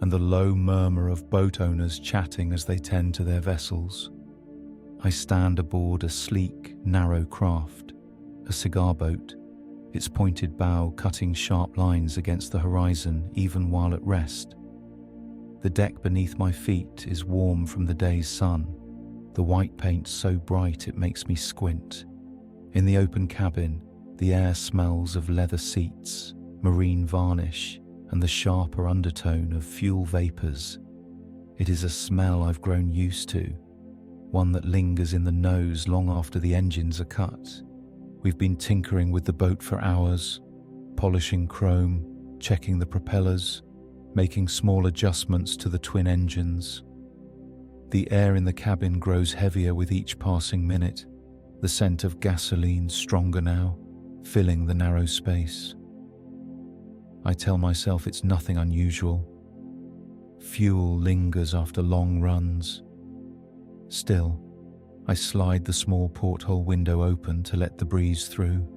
and the low murmur of boat owners chatting as they tend to their vessels. I stand aboard a sleek, narrow craft, a cigar boat, its pointed bow cutting sharp lines against the horizon even while at rest. The deck beneath my feet is warm from the day's sun, the white paint so bright it makes me squint. In the open cabin, the air smells of leather seats, marine varnish, and the sharper undertone of fuel vapours. It is a smell I've grown used to, one that lingers in the nose long after the engines are cut. We've been tinkering with the boat for hours, polishing chrome, checking the propellers, making small adjustments to the twin engines. The air in the cabin grows heavier with each passing minute, the scent of gasoline stronger now, filling the narrow space. I tell myself it's nothing unusual. Fuel lingers after long runs. Still, I slide the small porthole window open to let the breeze through.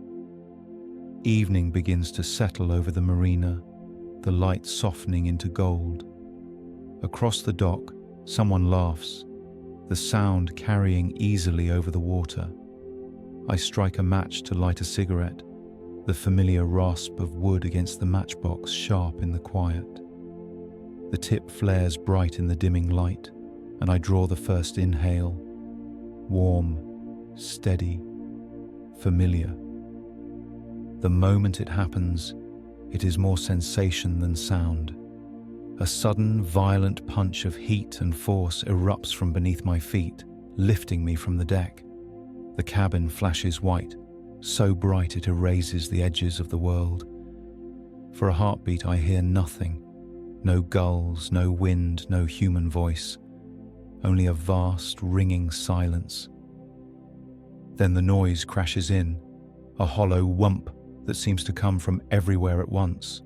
Evening begins to settle over the marina, the light softening into gold. Across the dock, someone laughs, the sound carrying easily over the water. I strike a match to light a cigarette, the familiar rasp of wood against the matchbox sharp in the quiet. The tip flares bright in the dimming light, and I draw the first inhale. Warm, steady, familiar. The moment it happens, it is more sensation than sound. A sudden, violent punch of heat and force erupts from beneath my feet, lifting me from the deck. The cabin flashes white, so bright it erases the edges of the world. For a heartbeat I hear nothing. No gulls, no wind, no human voice. Only a vast, ringing silence. Then the noise crashes in, a hollow whump that seems to come from everywhere at once.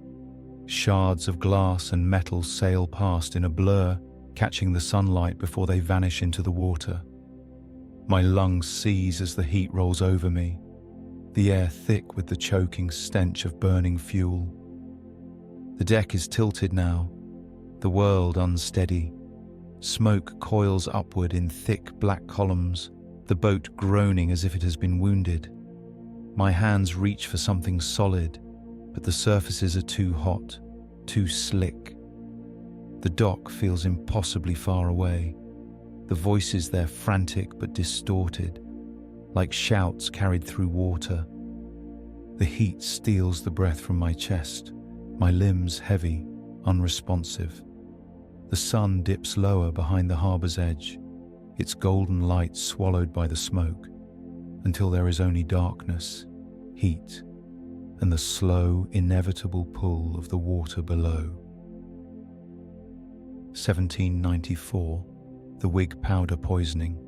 Shards of glass and metal sail past in a blur, catching the sunlight before they vanish into the water. My lungs seize as the heat rolls over me, the air thick with the choking stench of burning fuel. The deck is tilted now, the world unsteady. Smoke coils upward in thick black columns, the boat groaning as if it has been wounded. My hands reach for something solid, but the surfaces are too hot, too slick. The dock feels impossibly far away, the voices there frantic but distorted, like shouts carried through water. The heat steals the breath from my chest, my limbs heavy, unresponsive. The sun dips lower behind the harbour's edge, its golden light swallowed by the smoke, until there is only darkness, heat, and the slow, inevitable pull of the water below. 1794, the wig powder poisoning.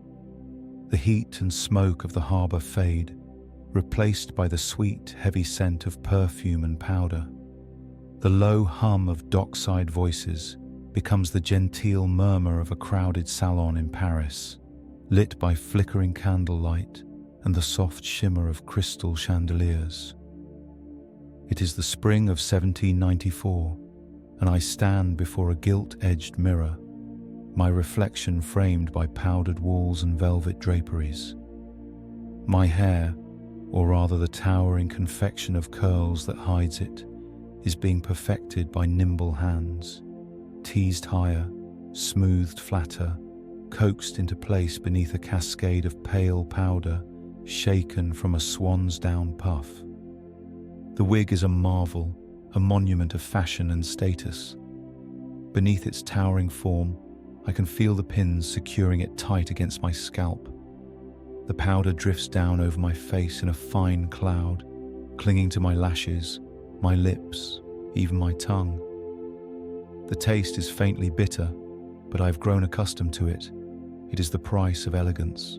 The heat and smoke of the harbour fade, replaced by the sweet, heavy scent of perfume and powder. The low hum of dockside voices becomes the genteel murmur of a crowded salon in Paris, lit by flickering candlelight and the soft shimmer of crystal chandeliers. It is the spring of 1794, and I stand before a gilt-edged mirror, my reflection framed by powdered walls and velvet draperies. My hair, or rather the towering confection of curls that hides it, is being perfected by nimble hands, teased higher, smoothed flatter, coaxed into place beneath a cascade of pale powder shaken from a swan's down puff. The wig is a marvel, a monument of fashion and status. Beneath its towering form, I can feel the pins securing it tight against my scalp. The powder drifts down over my face in a fine cloud, clinging to my lashes, my lips, even my tongue. The taste is faintly bitter, but I've grown accustomed to it. It is the price of elegance.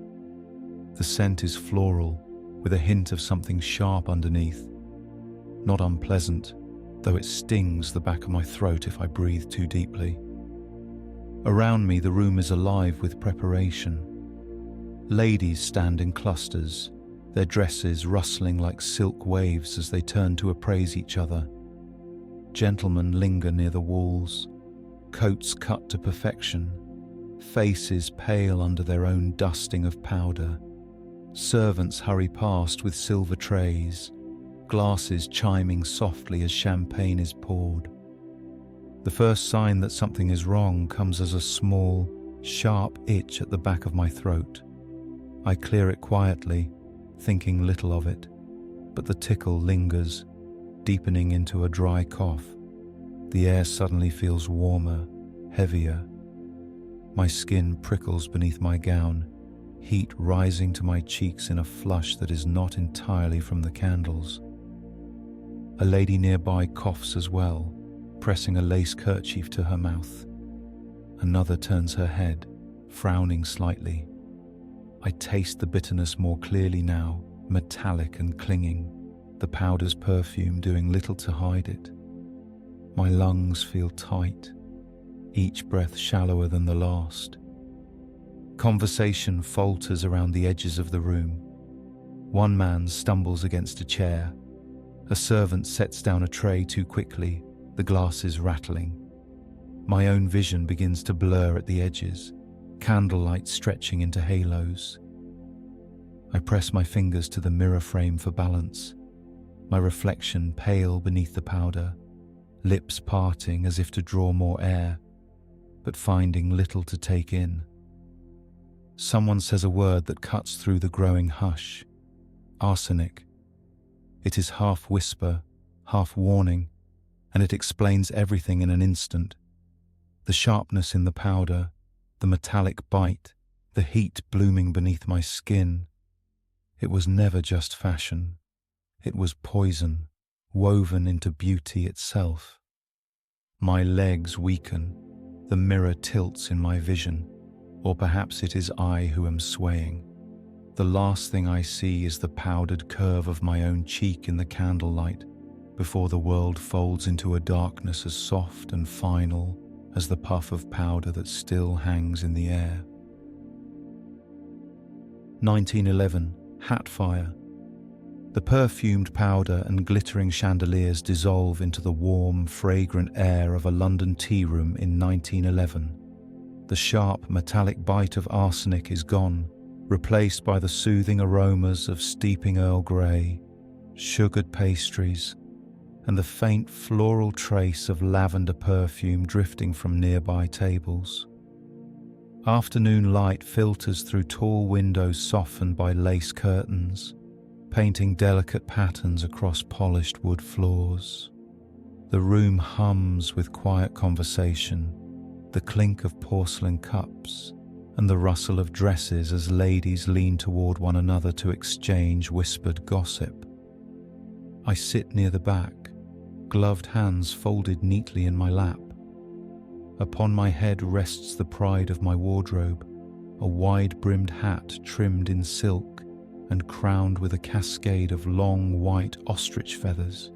The scent is floral, with a hint of something sharp underneath. Not unpleasant, though it stings the back of my throat if I breathe too deeply. Around me, the room is alive with preparation. Ladies stand in clusters, their dresses rustling like silk waves as they turn to appraise each other. Gentlemen linger near the walls, coats cut to perfection, faces pale under their own dusting of powder. Servants hurry past with silver trays, glasses chiming softly as champagne is poured. The first sign that something is wrong comes as a small, sharp itch at the back of my throat. I clear it quietly, thinking little of it, but the tickle lingers, deepening into a dry cough. The air suddenly feels warmer, heavier. My skin prickles beneath my gown, heat rising to my cheeks in a flush that is not entirely from the candles. A lady nearby coughs as well, pressing a lace kerchief to her mouth. Another turns her head, frowning slightly. I taste the bitterness more clearly now, metallic and clinging, the powder's perfume doing little to hide it. My lungs feel tight, each breath shallower than the last. Conversation falters around the edges of the room. One man stumbles against a chair. A servant sets down a tray too quickly, the glasses rattling. My own vision begins to blur at the edges, candlelight stretching into halos. I press my fingers to the mirror frame for balance, my reflection pale beneath the powder, lips parting as if to draw more air, but finding little to take in. Someone says a word that cuts through the growing hush. Arsenic. It is half whisper, half warning, and it explains everything in an instant. The sharpness in the powder, the metallic bite, the heat blooming beneath my skin. It was never just fashion. It was poison, woven into beauty itself. My legs weaken, the mirror tilts in my vision, or perhaps it is I who am swaying. The last thing I see is the powdered curve of my own cheek in the candlelight, before the world folds into a darkness as soft and final as the puff of powder that still hangs in the air. 1911, Hat Fire. The perfumed powder and glittering chandeliers dissolve into the warm, fragrant air of a London tea room in 1911. The sharp, metallic bite of arsenic is gone, replaced by the soothing aromas of steeping Earl Grey, sugared pastries, and the faint floral trace of lavender perfume drifting from nearby tables. Afternoon light filters through tall windows softened by lace curtains, painting delicate patterns across polished wood floors. The room hums with quiet conversation, the clink of porcelain cups, and the rustle of dresses as ladies lean toward one another to exchange whispered gossip. I sit near the back, gloved hands folded neatly in my lap. Upon my head rests the pride of my wardrobe, a wide-brimmed hat trimmed in silk and crowned with a cascade of long white ostrich feathers.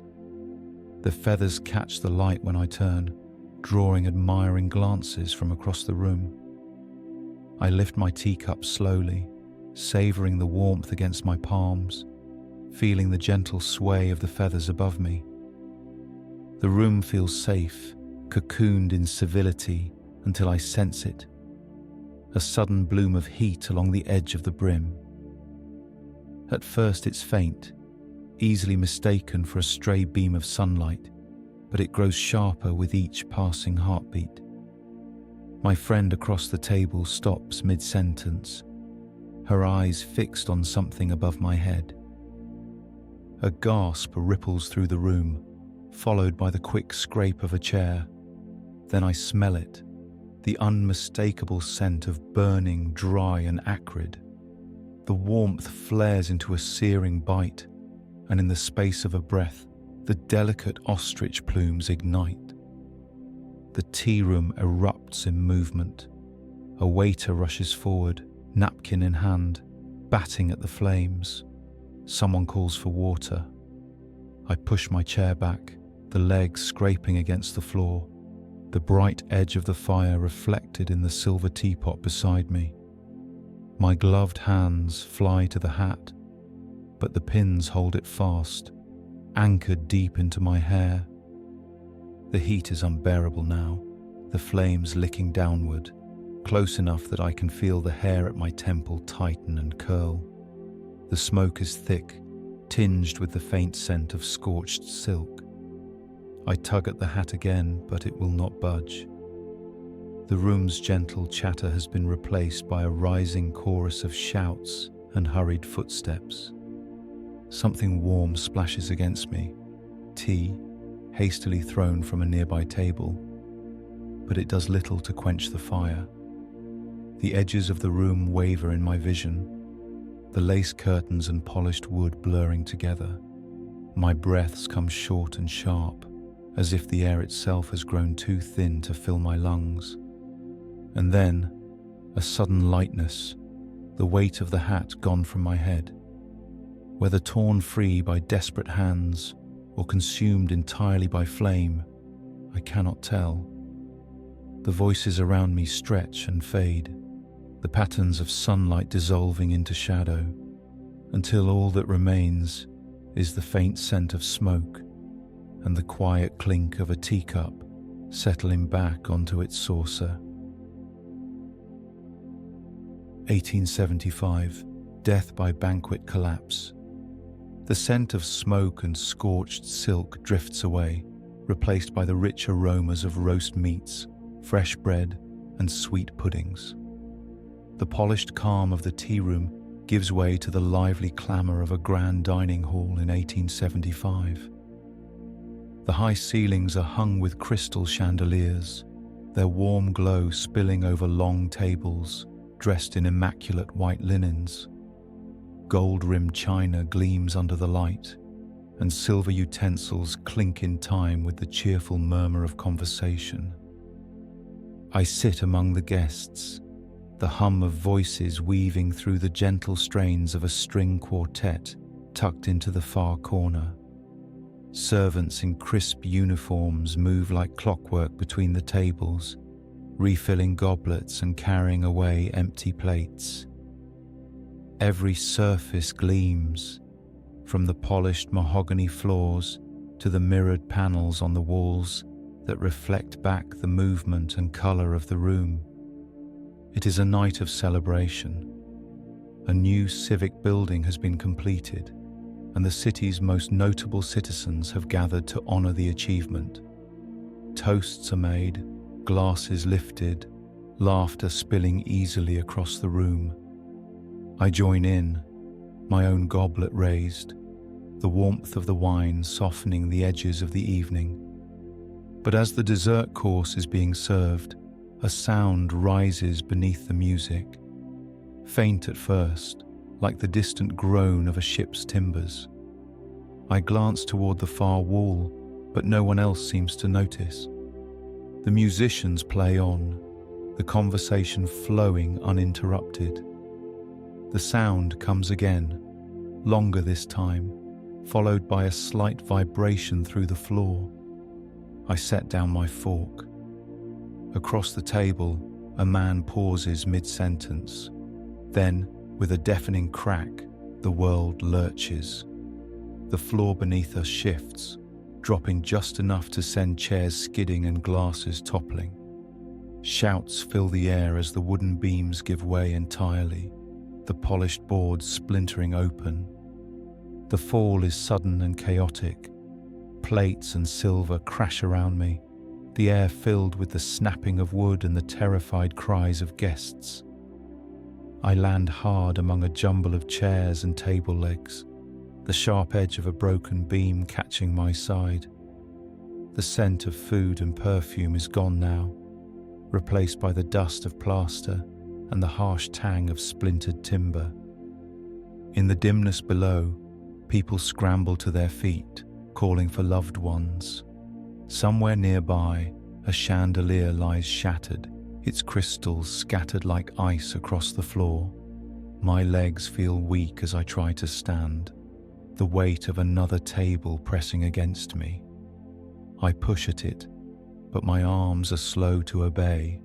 The feathers catch the light when I turn, drawing admiring glances from across the room. I lift my teacup slowly, savouring the warmth against my palms, feeling the gentle sway of the feathers above me. The room feels safe, cocooned in civility until I sense it, a sudden bloom of heat along the edge of the brim. At first it's faint, easily mistaken for a stray beam of sunlight, but it grows sharper with each passing heartbeat. My friend across the table stops mid-sentence, her eyes fixed on something above my head. A gasp ripples through the room, followed by the quick scrape of a chair. Then I smell it, the unmistakable scent of burning, dry and acrid. The warmth flares into a searing bite, and in the space of a breath, the delicate ostrich plumes ignite. The tea room erupts in movement. A waiter rushes forward, napkin in hand, batting at the flames. Someone calls for water. I push my chair back, the legs scraping against the floor, the bright edge of the fire reflected in the silver teapot beside me. My gloved hands fly to the hat, but the pins hold it fast, anchored deep into my hair. The heat is unbearable now, the flames licking downward, close enough that I can feel the hair at my temple tighten and curl. The smoke is thick, tinged with the faint scent of scorched silk. I tug at the hat again, but it will not budge. The room's gentle chatter has been replaced by a rising chorus of shouts and hurried footsteps. Something warm splashes against me, tea, hastily thrown from a nearby table, but it does little to quench the fire. The edges of the room waver in my vision, the lace curtains and polished wood blurring together. My breaths come short and sharp, as if the air itself has grown too thin to fill my lungs. And then, a sudden lightness, the weight of the hat gone from my head. Whether torn free by desperate hands or consumed entirely by flame, I cannot tell. The voices around me stretch and fade, the patterns of sunlight dissolving into shadow, until all that remains is the faint scent of smoke and the quiet clink of a teacup settling back onto its saucer. 1875, Death by Banquet Collapse. The scent of smoke and scorched silk drifts away, replaced by the rich aromas of roast meats, fresh bread, and sweet puddings. The polished calm of the tea room gives way to the lively clamour of a grand dining hall in 1875. The high ceilings are hung with crystal chandeliers, their warm glow spilling over long tables dressed in immaculate white linens. Gold-rimmed china gleams under the light, and silver utensils clink in time with the cheerful murmur of conversation. I sit among the guests, the hum of voices weaving through the gentle strains of a string quartet tucked into the far corner. Servants in crisp uniforms move like clockwork between the tables, refilling goblets and carrying away empty plates. Every surface gleams, from the polished mahogany floors to the mirrored panels on the walls that reflect back the movement and colour of the room. It is a night of celebration. A new civic building has been completed, and the city's most notable citizens have gathered to honour the achievement. Toasts are made, glasses lifted, laughter spilling easily across the room. I join in, my own goblet raised, the warmth of the wine softening the edges of the evening. But as the dessert course is being served, a sound rises beneath the music, faint at first, like the distant groan of a ship's timbers. I glance toward the far wall, but no one else seems to notice. The musicians play on, the conversation flowing uninterrupted. The sound comes again, longer this time, followed by a slight vibration through the floor. I set down my fork. Across the table, a man pauses mid-sentence. Then, with a deafening crack, the world lurches. The floor beneath us shifts, dropping just enough to send chairs skidding and glasses toppling. Shouts fill the air as the wooden beams give way entirely, the polished boards splintering open. The fall is sudden and chaotic. Plates and silver crash around me, the air filled with the snapping of wood and the terrified cries of guests. I land hard among a jumble of chairs and table legs, the sharp edge of a broken beam catching my side. The scent of food and perfume is gone now, replaced by the dust of plaster and the harsh tang of splintered timber. In the dimness below, people scramble to their feet, calling for loved ones. Somewhere nearby, a chandelier lies shattered, its crystals scattered like ice across the floor. My legs feel weak as I try to stand, the weight of another table pressing against me. I push at it, but my arms are slow to obey,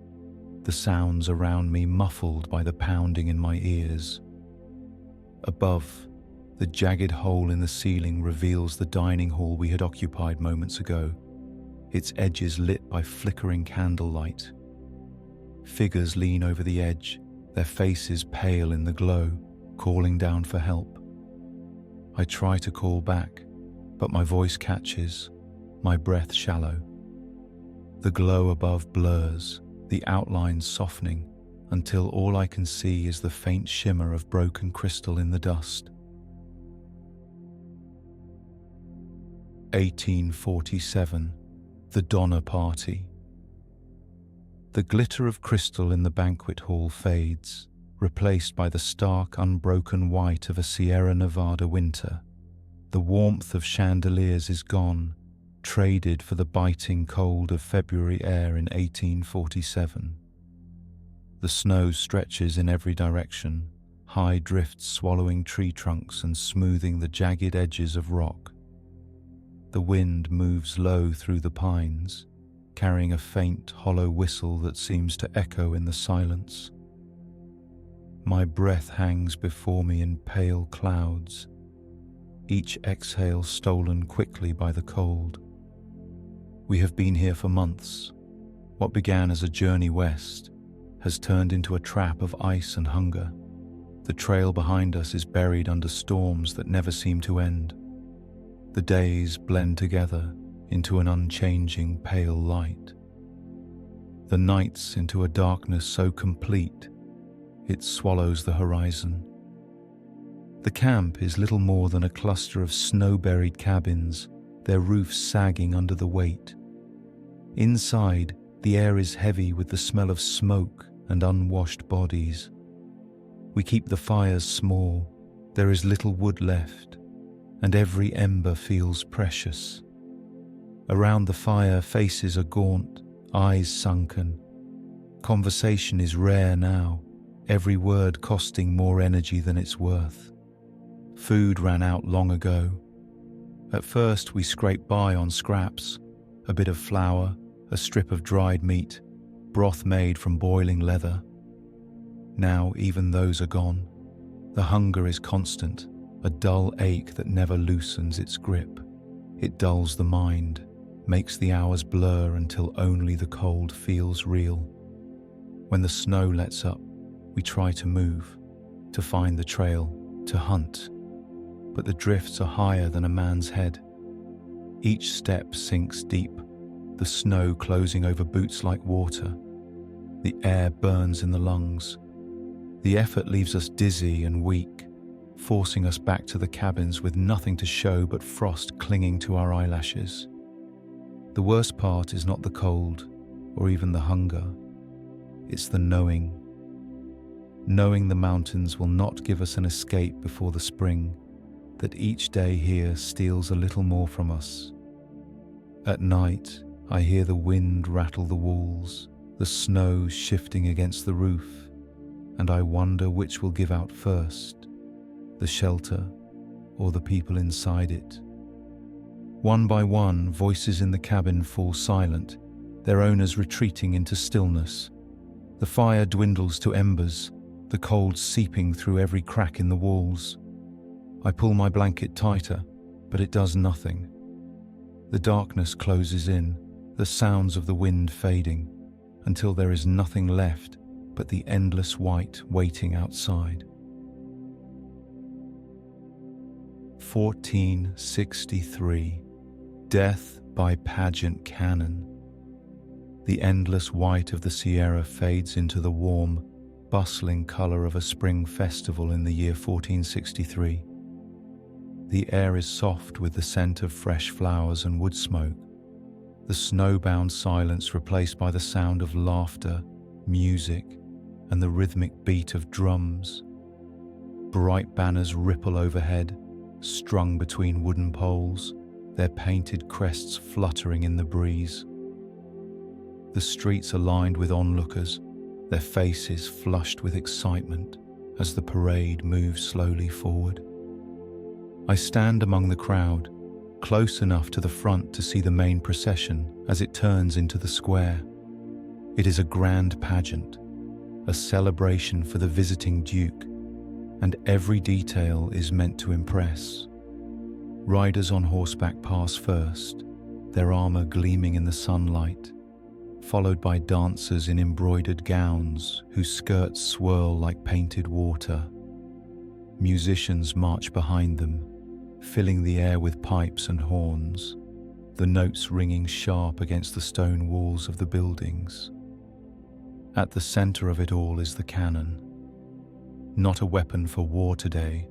the sounds around me muffled by the pounding in my ears. Above, the jagged hole in the ceiling reveals the dining hall we had occupied moments ago, its edges lit by flickering candlelight. Figures lean over the edge, their faces pale in the glow, calling down for help. I try to call back, but my voice catches, my breath shallow. The glow above blurs, the outlines softening, until all I can see is the faint shimmer of broken crystal in the dust. 1847, the Donner Party. The glitter of crystal in the banquet hall fades, replaced by the stark, unbroken white of a Sierra Nevada winter. The warmth of chandeliers is gone, traded for the biting cold of February air in 1847. The snow stretches in every direction, high drifts swallowing tree trunks and smoothing the jagged edges of rock. The wind moves low through the pines, carrying a faint, hollow whistle that seems to echo in the silence. My breath hangs before me in pale clouds, each exhale stolen quickly by the cold. We have been here for months. What began as a journey west has turned into a trap of ice and hunger. The trail behind us is buried under storms that never seem to end. The days blend together into an unchanging pale light. The nights into a darkness so complete it swallows the horizon. The camp is little more than a cluster of snow-buried cabins, their roofs sagging under the weight. Inside, the air is heavy with the smell of smoke and unwashed bodies. We keep the fires small. There is little wood left. and every ember feels precious. Around the fire, faces are gaunt, eyes sunken. Conversation is rare now, every word costing more energy than it's worth. Food ran out long ago. At first we scraped by on scraps, a bit of flour, a strip of dried meat, broth made from boiling leather. Now even those are gone. The hunger is constant, a dull ache that never loosens its grip. It dulls the mind, makes the hours blur until only the cold feels real. When the snow lets up, we try to move, to find the trail, to hunt. But the drifts are higher than a man's head. Each step sinks deep, the snow closing over boots like water. The air burns in the lungs. The effort leaves us dizzy and weak, forcing us back to the cabins with nothing to show but frost clinging to our eyelashes. The worst part is not the cold or even the hunger. It's the knowing. Knowing the mountains will not give us an escape before the spring, that each day here steals a little more from us. At night, I hear the wind rattle the walls, the snow shifting against the roof, and I wonder which will give out first, the shelter or the people inside it. One by one, voices in the cabin fall silent, their owners retreating into stillness. The fire dwindles to embers, the cold seeping through every crack in the walls. I pull my blanket tighter, but it does nothing. The darkness closes in, the sounds of the wind fading, until there is nothing left but the endless white waiting outside. 1463. Death by Pageant Cannon. The endless white of the Sierra fades into the warm, bustling colour of a spring festival in the year 1463. The air is soft with the scent of fresh flowers and wood smoke, the snowbound silence replaced by the sound of laughter, music, and the rhythmic beat of drums. Bright banners ripple overhead, strung between wooden poles, their painted crests fluttering in the breeze. The streets are lined with onlookers, their faces flushed with excitement as the parade moves slowly forward. I stand among the crowd, close enough to the front to see the main procession as it turns into the square. It is a grand pageant, a celebration for the visiting Duke, and every detail is meant to impress. Riders on horseback pass first, their armor gleaming in the sunlight, followed by dancers in embroidered gowns whose skirts swirl like painted water. Musicians march behind them, filling the air with pipes and horns, the notes ringing sharp against the stone walls of the buildings. At the center of it all is the cannon, not a weapon for war today,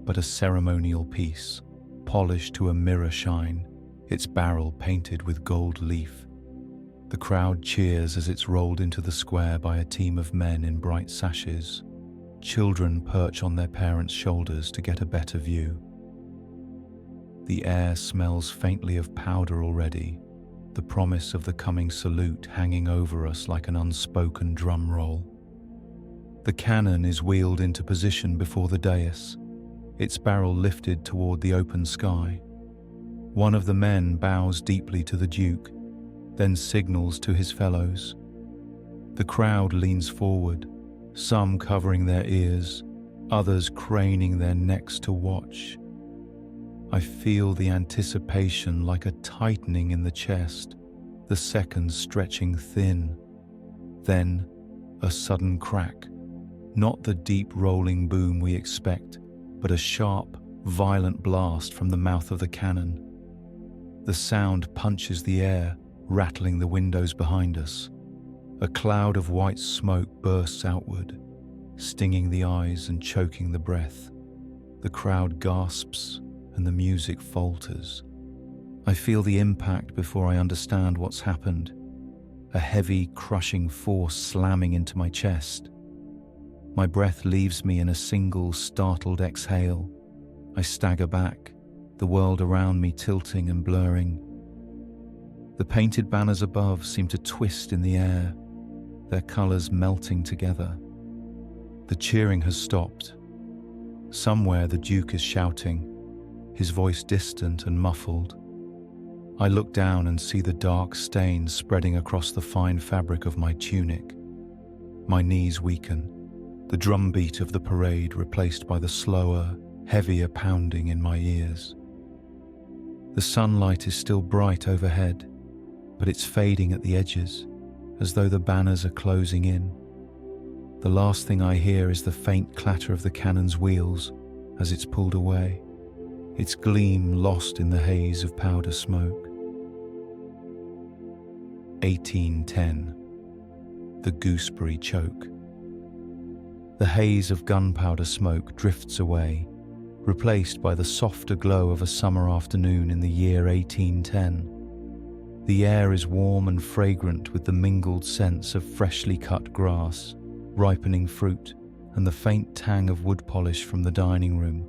but a ceremonial piece, polished to a mirror shine, its barrel painted with gold leaf. The crowd cheers as it's rolled into the square by a team of men in bright sashes. Children perch on their parents' shoulders to get a better view. The air smells faintly of powder already, the promise of the coming salute hanging over us like an unspoken drum roll. The cannon is wheeled into position before the dais, its barrel lifted toward the open sky. One of the men bows deeply to the Duke, then signals to his fellows. The crowd leans forward, some covering their ears, others craning their necks to watch. I feel the anticipation like a tightening in the chest, the seconds stretching thin. Then, a sudden crack, not the deep rolling boom we expect, but a sharp, violent blast from the mouth of the cannon. The sound punches the air, rattling the windows behind us. A cloud of white smoke bursts outward, stinging the eyes and choking the breath. The crowd gasps and the music falters. I feel the impact before I understand what's happened. A heavy, crushing force slamming into my chest. My breath leaves me in a single, startled exhale. I stagger back, the world around me tilting and blurring. The painted banners above seem to twist in the air, their colours melting together. The cheering has stopped. Somewhere the Duke is shouting, his voice distant and muffled. I look down and see the dark stains spreading across the fine fabric of my tunic. My knees weaken, the drumbeat of the parade replaced by the slower, heavier pounding in my ears. The sunlight is still bright overhead, but it's fading at the edges, as though the banners are closing in. The last thing I hear is the faint clatter of the cannon's wheels as it's pulled away, its gleam lost in the haze of powder smoke. 1810. The Gooseberry Choke. The haze of gunpowder smoke drifts away, replaced by the softer glow of a summer afternoon in the year 1810. The air is warm and fragrant with the mingled scents of freshly cut grass, ripening fruit, and the faint tang of wood polish from the dining room,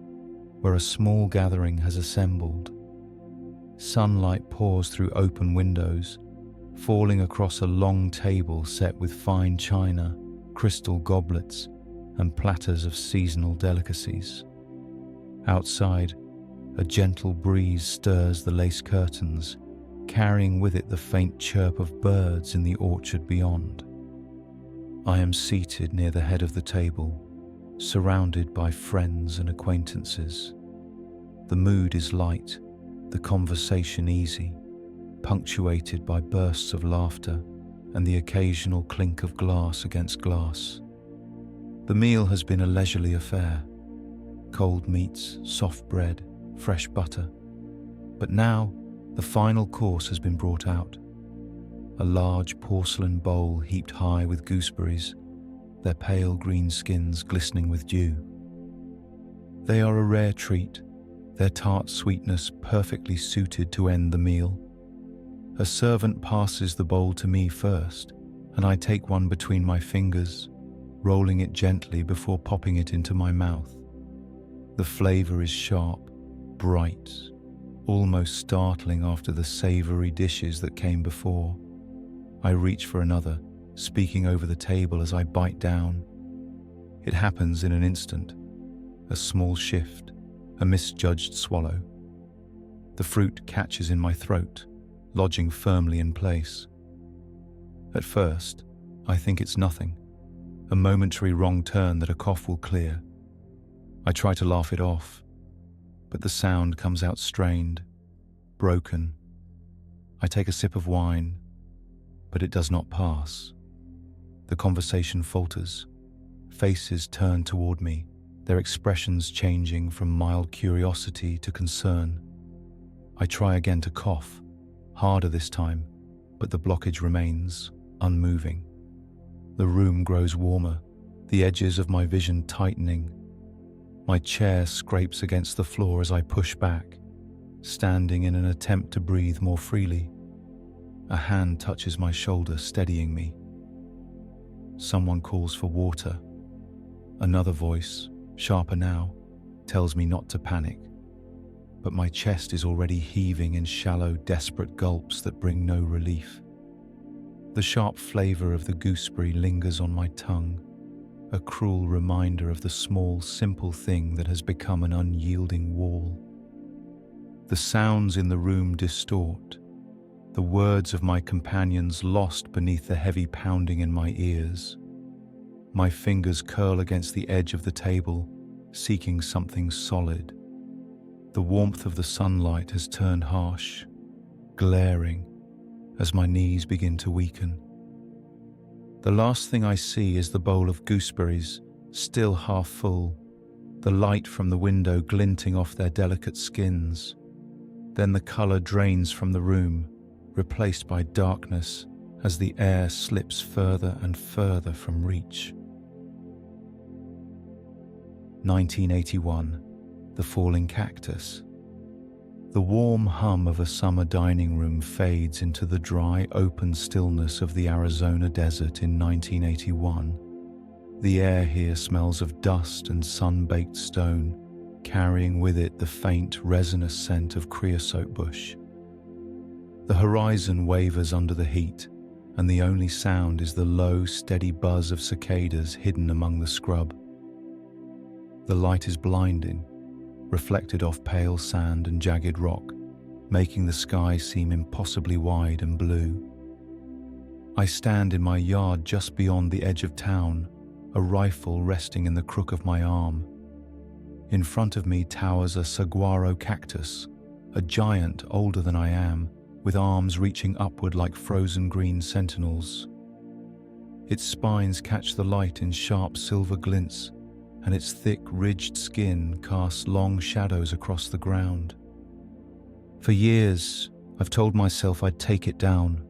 where a small gathering has assembled. Sunlight pours through open windows, falling across a long table set with fine china, crystal goblets, and platters of seasonal delicacies. Outside, a gentle breeze stirs the lace curtains, carrying with it the faint chirp of birds in the orchard beyond. I am seated near the head of the table, surrounded by friends and acquaintances. The mood is light, the conversation easy, punctuated by bursts of laughter and the occasional clink of glass against glass. The meal has been a leisurely affair. Cold meats, soft bread, fresh butter. But now, the final course has been brought out. A large porcelain bowl heaped high with gooseberries, their pale green skins glistening with dew. They are a rare treat, their tart sweetness perfectly suited to end the meal. A servant passes the bowl to me first, and I take one between my fingers, rolling it gently before popping it into my mouth. The flavour is sharp, bright, almost startling after the savoury dishes that came before. I reach for another, speaking over the table as I bite down. It happens in an instant. A small shift, a misjudged swallow. The fruit catches in my throat, lodging firmly in place. At first, I think it's nothing, a momentary wrong turn that a cough will clear. I try to laugh it off, but the sound comes out strained, broken. I take a sip of wine, but it does not pass. The conversation falters. Faces turn toward me, their expressions changing from mild curiosity to concern. I try again to cough, harder this time, but the blockage remains, unmoving. The room grows warmer, the edges of my vision tightening. My chair scrapes against the floor as I push back, standing in an attempt to breathe more freely. A hand touches my shoulder, steadying me. Someone calls for water. Another voice, sharper now, tells me not to panic. But my chest is already heaving in shallow, desperate gulps that bring no relief. The sharp flavour of the gooseberry lingers on my tongue, a cruel reminder of the small, simple thing that has become an unyielding wall. The sounds in the room distort, the words of my companions lost beneath the heavy pounding in my ears. My fingers curl against the edge of the table, seeking something solid. The warmth of the sunlight has turned harsh, glaring, as my knees begin to weaken. The last thing I see is the bowl of gooseberries, still half full, the light from the window glinting off their delicate skins. Then the colour drains from the room, replaced by darkness as the air slips further and further from reach. 1981. The Falling Cactus. The warm hum of a summer dining room fades into the dry, open stillness of the Arizona desert in 1981. The air here smells of dust and sun-baked stone, carrying with it the faint, resinous scent of creosote bush. The horizon wavers under the heat, and the only sound is the low, steady buzz of cicadas hidden among the scrub. The light is blinding, reflected off pale sand and jagged rock, making the sky seem impossibly wide and blue. I stand in my yard just beyond the edge of town, a rifle resting in the crook of my arm. In front of me towers a saguaro cactus, a giant older than I am, with arms reaching upward like frozen green sentinels. Its spines catch the light in sharp silver glints, and its thick, ridged skin casts long shadows across the ground. For years, I've told myself I'd take it down,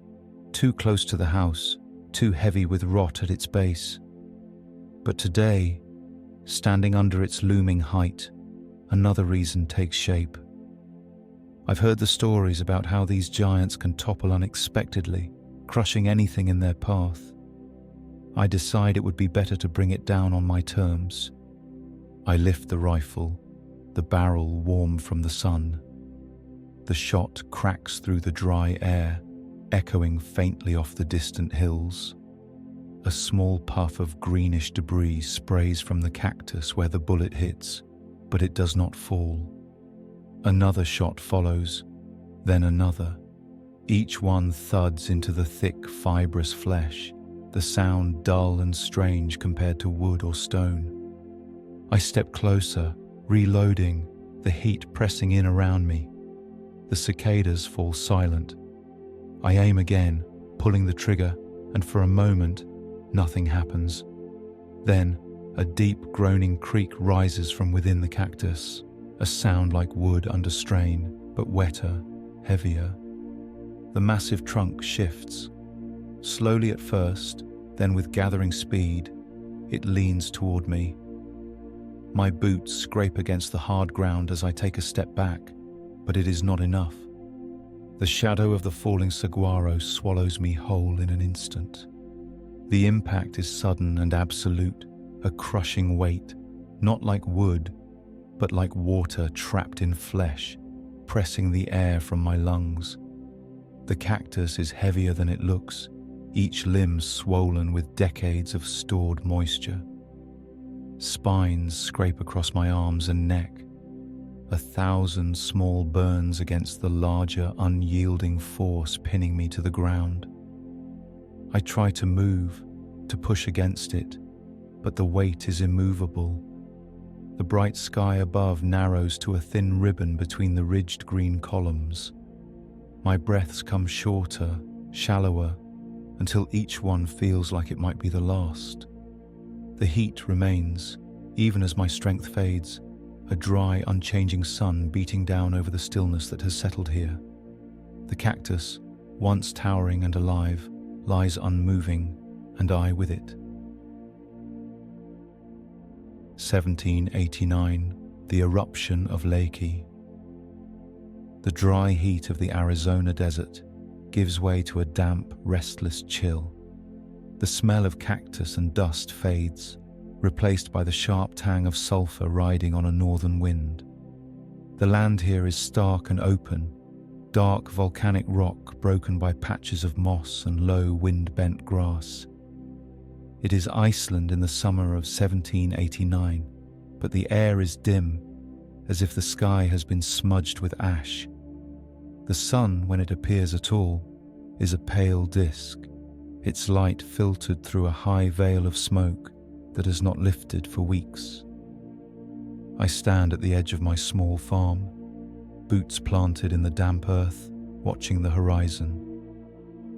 too close to the house, too heavy with rot at its base. But today, standing under its looming height, another reason takes shape. I've heard the stories about how these giants can topple unexpectedly, crushing anything in their path. I decide it would be better to bring it down on my terms. I lift the rifle, the barrel warm from the sun. The shot cracks through the dry air, echoing faintly off the distant hills. A small puff of greenish debris sprays from the cactus where the bullet hits, but it does not fall. Another shot follows, then another. Each one thuds into the thick, fibrous flesh, the sound dull and strange compared to wood or stone. I step closer, reloading, the heat pressing in around me. The cicadas fall silent. I aim again, pulling the trigger, and for a moment, nothing happens. Then, a deep groaning creak rises from within the cactus, a sound like wood under strain, but wetter, heavier. The massive trunk shifts. Slowly at first, then with gathering speed, it leans toward me. My boots scrape against the hard ground as I take a step back, but it is not enough. The shadow of the falling saguaro swallows me whole in an instant. The impact is sudden and absolute, a crushing weight, not like wood, but like water trapped in flesh, pressing the air from my lungs. The cactus is heavier than it looks, each limb swollen with decades of stored moisture. Spines scrape across my arms and neck, 1,000 small burns against the larger, unyielding force pinning me to the ground. I try to move, to push against it, but the weight is immovable. The bright sky above narrows to a thin ribbon between the ridged green columns. My breaths come shorter, shallower, until each one feels like it might be the last. The heat remains, even as my strength fades, a dry, unchanging sun beating down over the stillness that has settled here. The cactus, once towering and alive, lies unmoving, and I with it. 1789, the eruption of Leakey. The dry heat of the Arizona desert gives way to a damp, restless chill. The smell of cactus and dust fades, replaced by the sharp tang of sulfur riding on a northern wind. The land here is stark and open, dark volcanic rock broken by patches of moss and low wind-bent grass. It is Iceland in the summer of 1789, but the air is dim, as if the sky has been smudged with ash. The sun, when it appears at all, is a pale disk, its light filtered through a high veil of smoke that has not lifted for weeks. I stand at the edge of my small farm, boots planted in the damp earth, watching the horizon.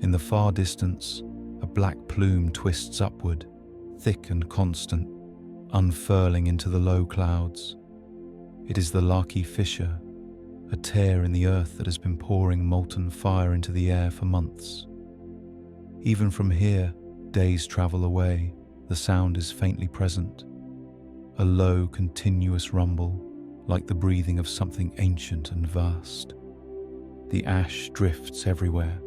In the far distance, a black plume twists upward, thick and constant, unfurling into the low clouds. It is the Larky Fissure, a tear in the earth that has been pouring molten fire into the air for months. Even from here, days travel away, the sound is faintly present. A low, continuous rumble, like the breathing of something ancient and vast. The ash drifts everywhere.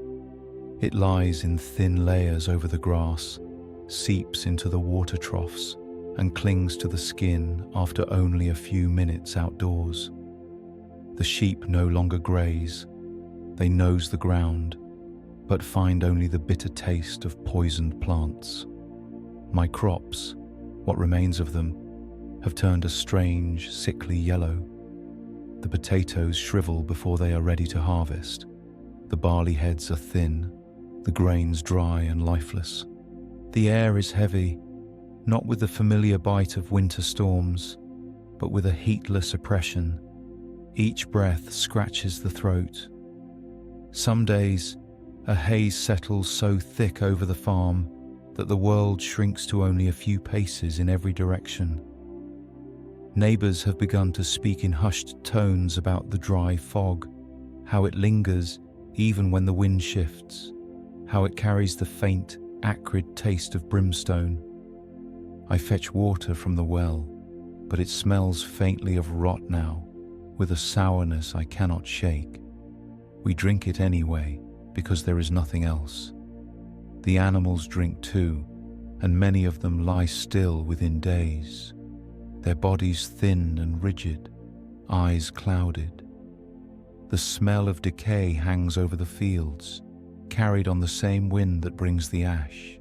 It lies in thin layers over the grass, seeps into the water troughs, and clings to the skin after only a few minutes outdoors. The sheep no longer graze. They nose the ground, but find only the bitter taste of poisoned plants. My crops, what remains of them, have turned a strange, sickly yellow. The potatoes shrivel before they are ready to harvest. The barley heads are thin, the grains dry and lifeless. The air is heavy, not with the familiar bite of winter storms, but with a heatless oppression. Each breath scratches the throat. Some days, a haze settles so thick over the farm that the world shrinks to only a few paces in every direction. Neighbours have begun to speak in hushed tones about the dry fog, how it lingers even when the wind shifts, how it carries the faint, acrid taste of brimstone. I fetch water from the well, but it smells faintly of rot now, with a sourness I cannot shake. We drink it anyway, because there is nothing else. The animals drink too, and many of them lie still within days, their bodies thin and rigid, eyes clouded. The smell of decay hangs over the fields, carried on the same wind that brings the ash.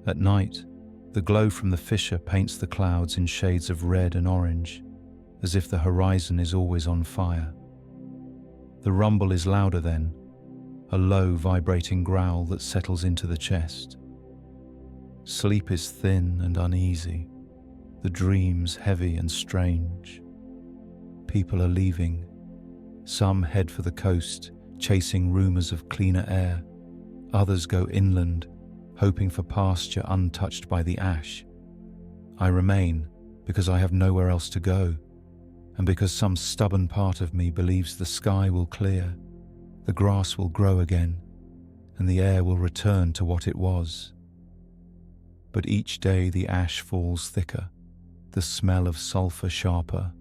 At night, the glow from the fissure paints the clouds in shades of red and orange, as if the horizon is always on fire. The rumble is louder then, a low, vibrating growl that settles into the chest. Sleep is thin and uneasy, the dreams heavy and strange. People are leaving. Some head for the coast, chasing rumours of cleaner air. Others go inland, hoping for pasture untouched by the ash. I remain because I have nowhere else to go, and because some stubborn part of me believes the sky will clear, the grass will grow again, and the air will return to what it was. But each day the ash falls thicker, the smell of sulphur sharper,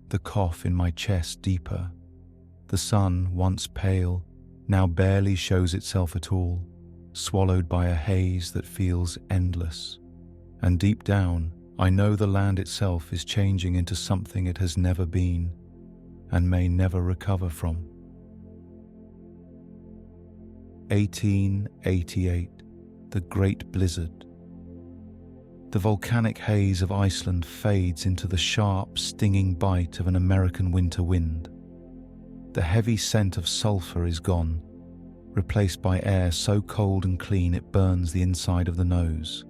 the cough in my chest deeper. The sun, once pale, now barely shows itself at all, swallowed by a haze that feels endless. And deep down, I know the land itself is changing into something it has never been, and may never recover from. 1888, the Great Blizzard. The volcanic haze of Iceland fades into the sharp, stinging bite of an American winter wind. The heavy scent of sulphur is gone, replaced by air so cold and clean it burns the inside of the nose.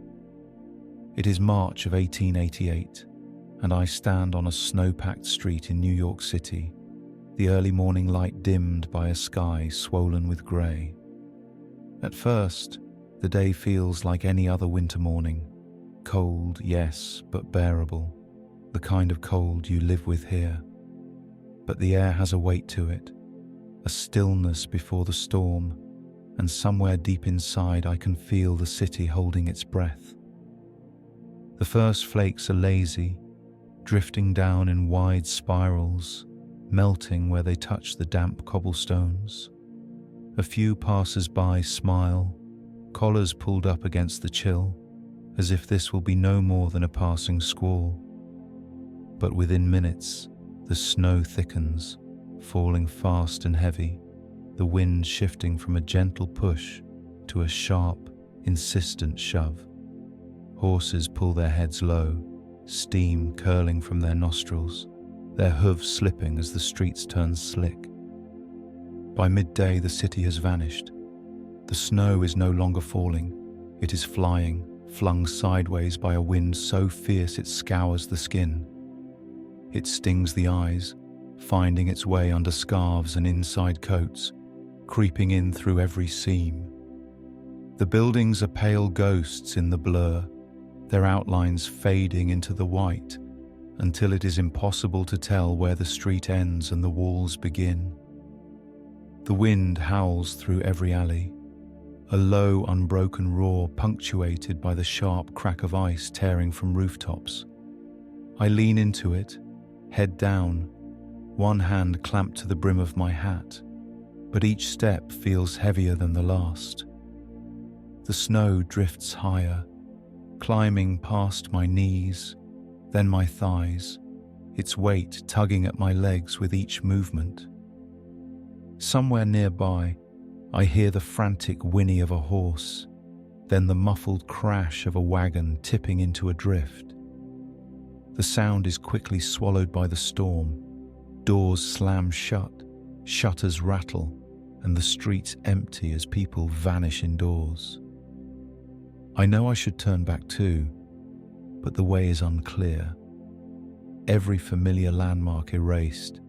It is March of 1888, and I stand on a snow-packed street in New York City, the early morning light dimmed by a sky swollen with grey. At first, the day feels like any other winter morning. Cold, yes, but bearable, the kind of cold you live with here. But the air has a weight to it, a stillness before the storm, and somewhere deep inside I can feel the city holding its breath. The first flakes are lazy, drifting down in wide spirals, melting where they touch the damp cobblestones. A few passers-by smile, collars pulled up against the chill, as if this will be no more than a passing squall. But within minutes, the snow thickens, falling fast and heavy, the wind shifting from a gentle push to a sharp, insistent shove. Horses pull their heads low, steam curling from their nostrils, their hooves slipping as the streets turn slick. By midday, the city has vanished. The snow is no longer falling. It is flying, flung sideways by a wind so fierce it scours the skin. It stings the eyes, finding its way under scarves and inside coats, creeping in through every seam. The buildings are pale ghosts in the blur, their outlines fading into the white, until it is impossible to tell where the street ends and the walls begin. The wind howls through every alley, a low, unbroken roar punctuated by the sharp crack of ice tearing from rooftops. I lean into it, head down, one hand clamped to the brim of my hat, but each step feels heavier than the last. The snow drifts higher, climbing past my knees, then my thighs, its weight tugging at my legs with each movement. Somewhere nearby, I hear the frantic whinny of a horse, then the muffled crash of a wagon tipping into a drift. The sound is quickly swallowed by the storm. Doors slam shut, shutters rattle, and the streets empty as people vanish indoors. I know I should turn back too, but the way is unclear. Every familiar landmark erased,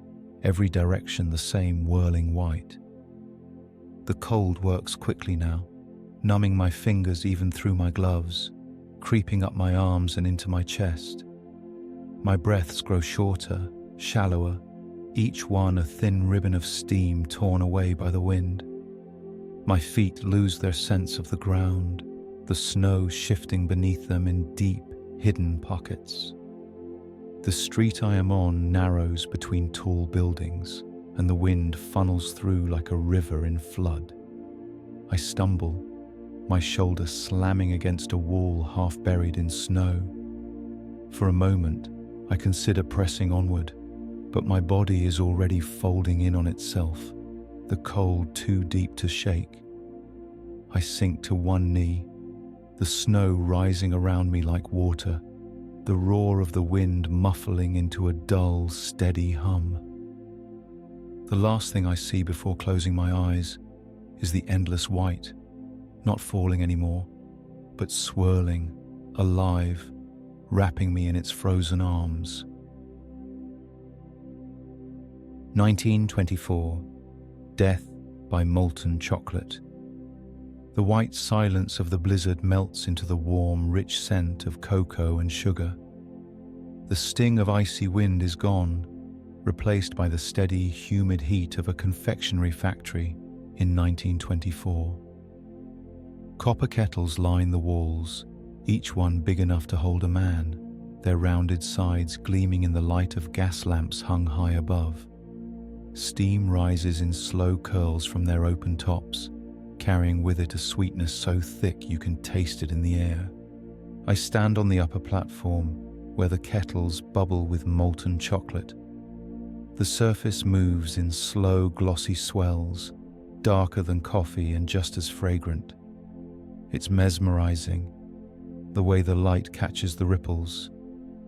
every direction the same whirling white. The cold works quickly now, numbing my fingers even through my gloves, creeping up my arms and into my chest. My breaths grow shorter, shallower, each one a thin ribbon of steam torn away by the wind. My feet lose their sense of the ground, the snow shifting beneath them in deep, hidden pockets. The street I am on narrows between tall buildings, and the wind funnels through like a river in flood. I stumble, my shoulder slamming against a wall half buried in snow. For a moment, I consider pressing onward, but my body is already folding in on itself, the cold too deep to shake. I sink to one knee, the snow rising around me like water, the roar of the wind muffling into a dull, steady hum. The last thing I see before closing my eyes is the endless white, not falling anymore, but swirling, alive, wrapping me in its frozen arms. 1924. Death by Molten Chocolate. The white silence of the blizzard melts into the warm, rich scent of cocoa and sugar. The sting of icy wind is gone, replaced by the steady, humid heat of a confectionery factory in 1924. Copper kettles line the walls, each one big enough to hold a man, their rounded sides gleaming in the light of gas lamps hung high above. Steam rises in slow curls from their open tops, carrying with it a sweetness so thick you can taste it in the air. I stand on the upper platform, where the kettles bubble with molten chocolate. The surface moves in slow, glossy swells, darker than coffee and just as fragrant. It's mesmerizing, the way the light catches the ripples,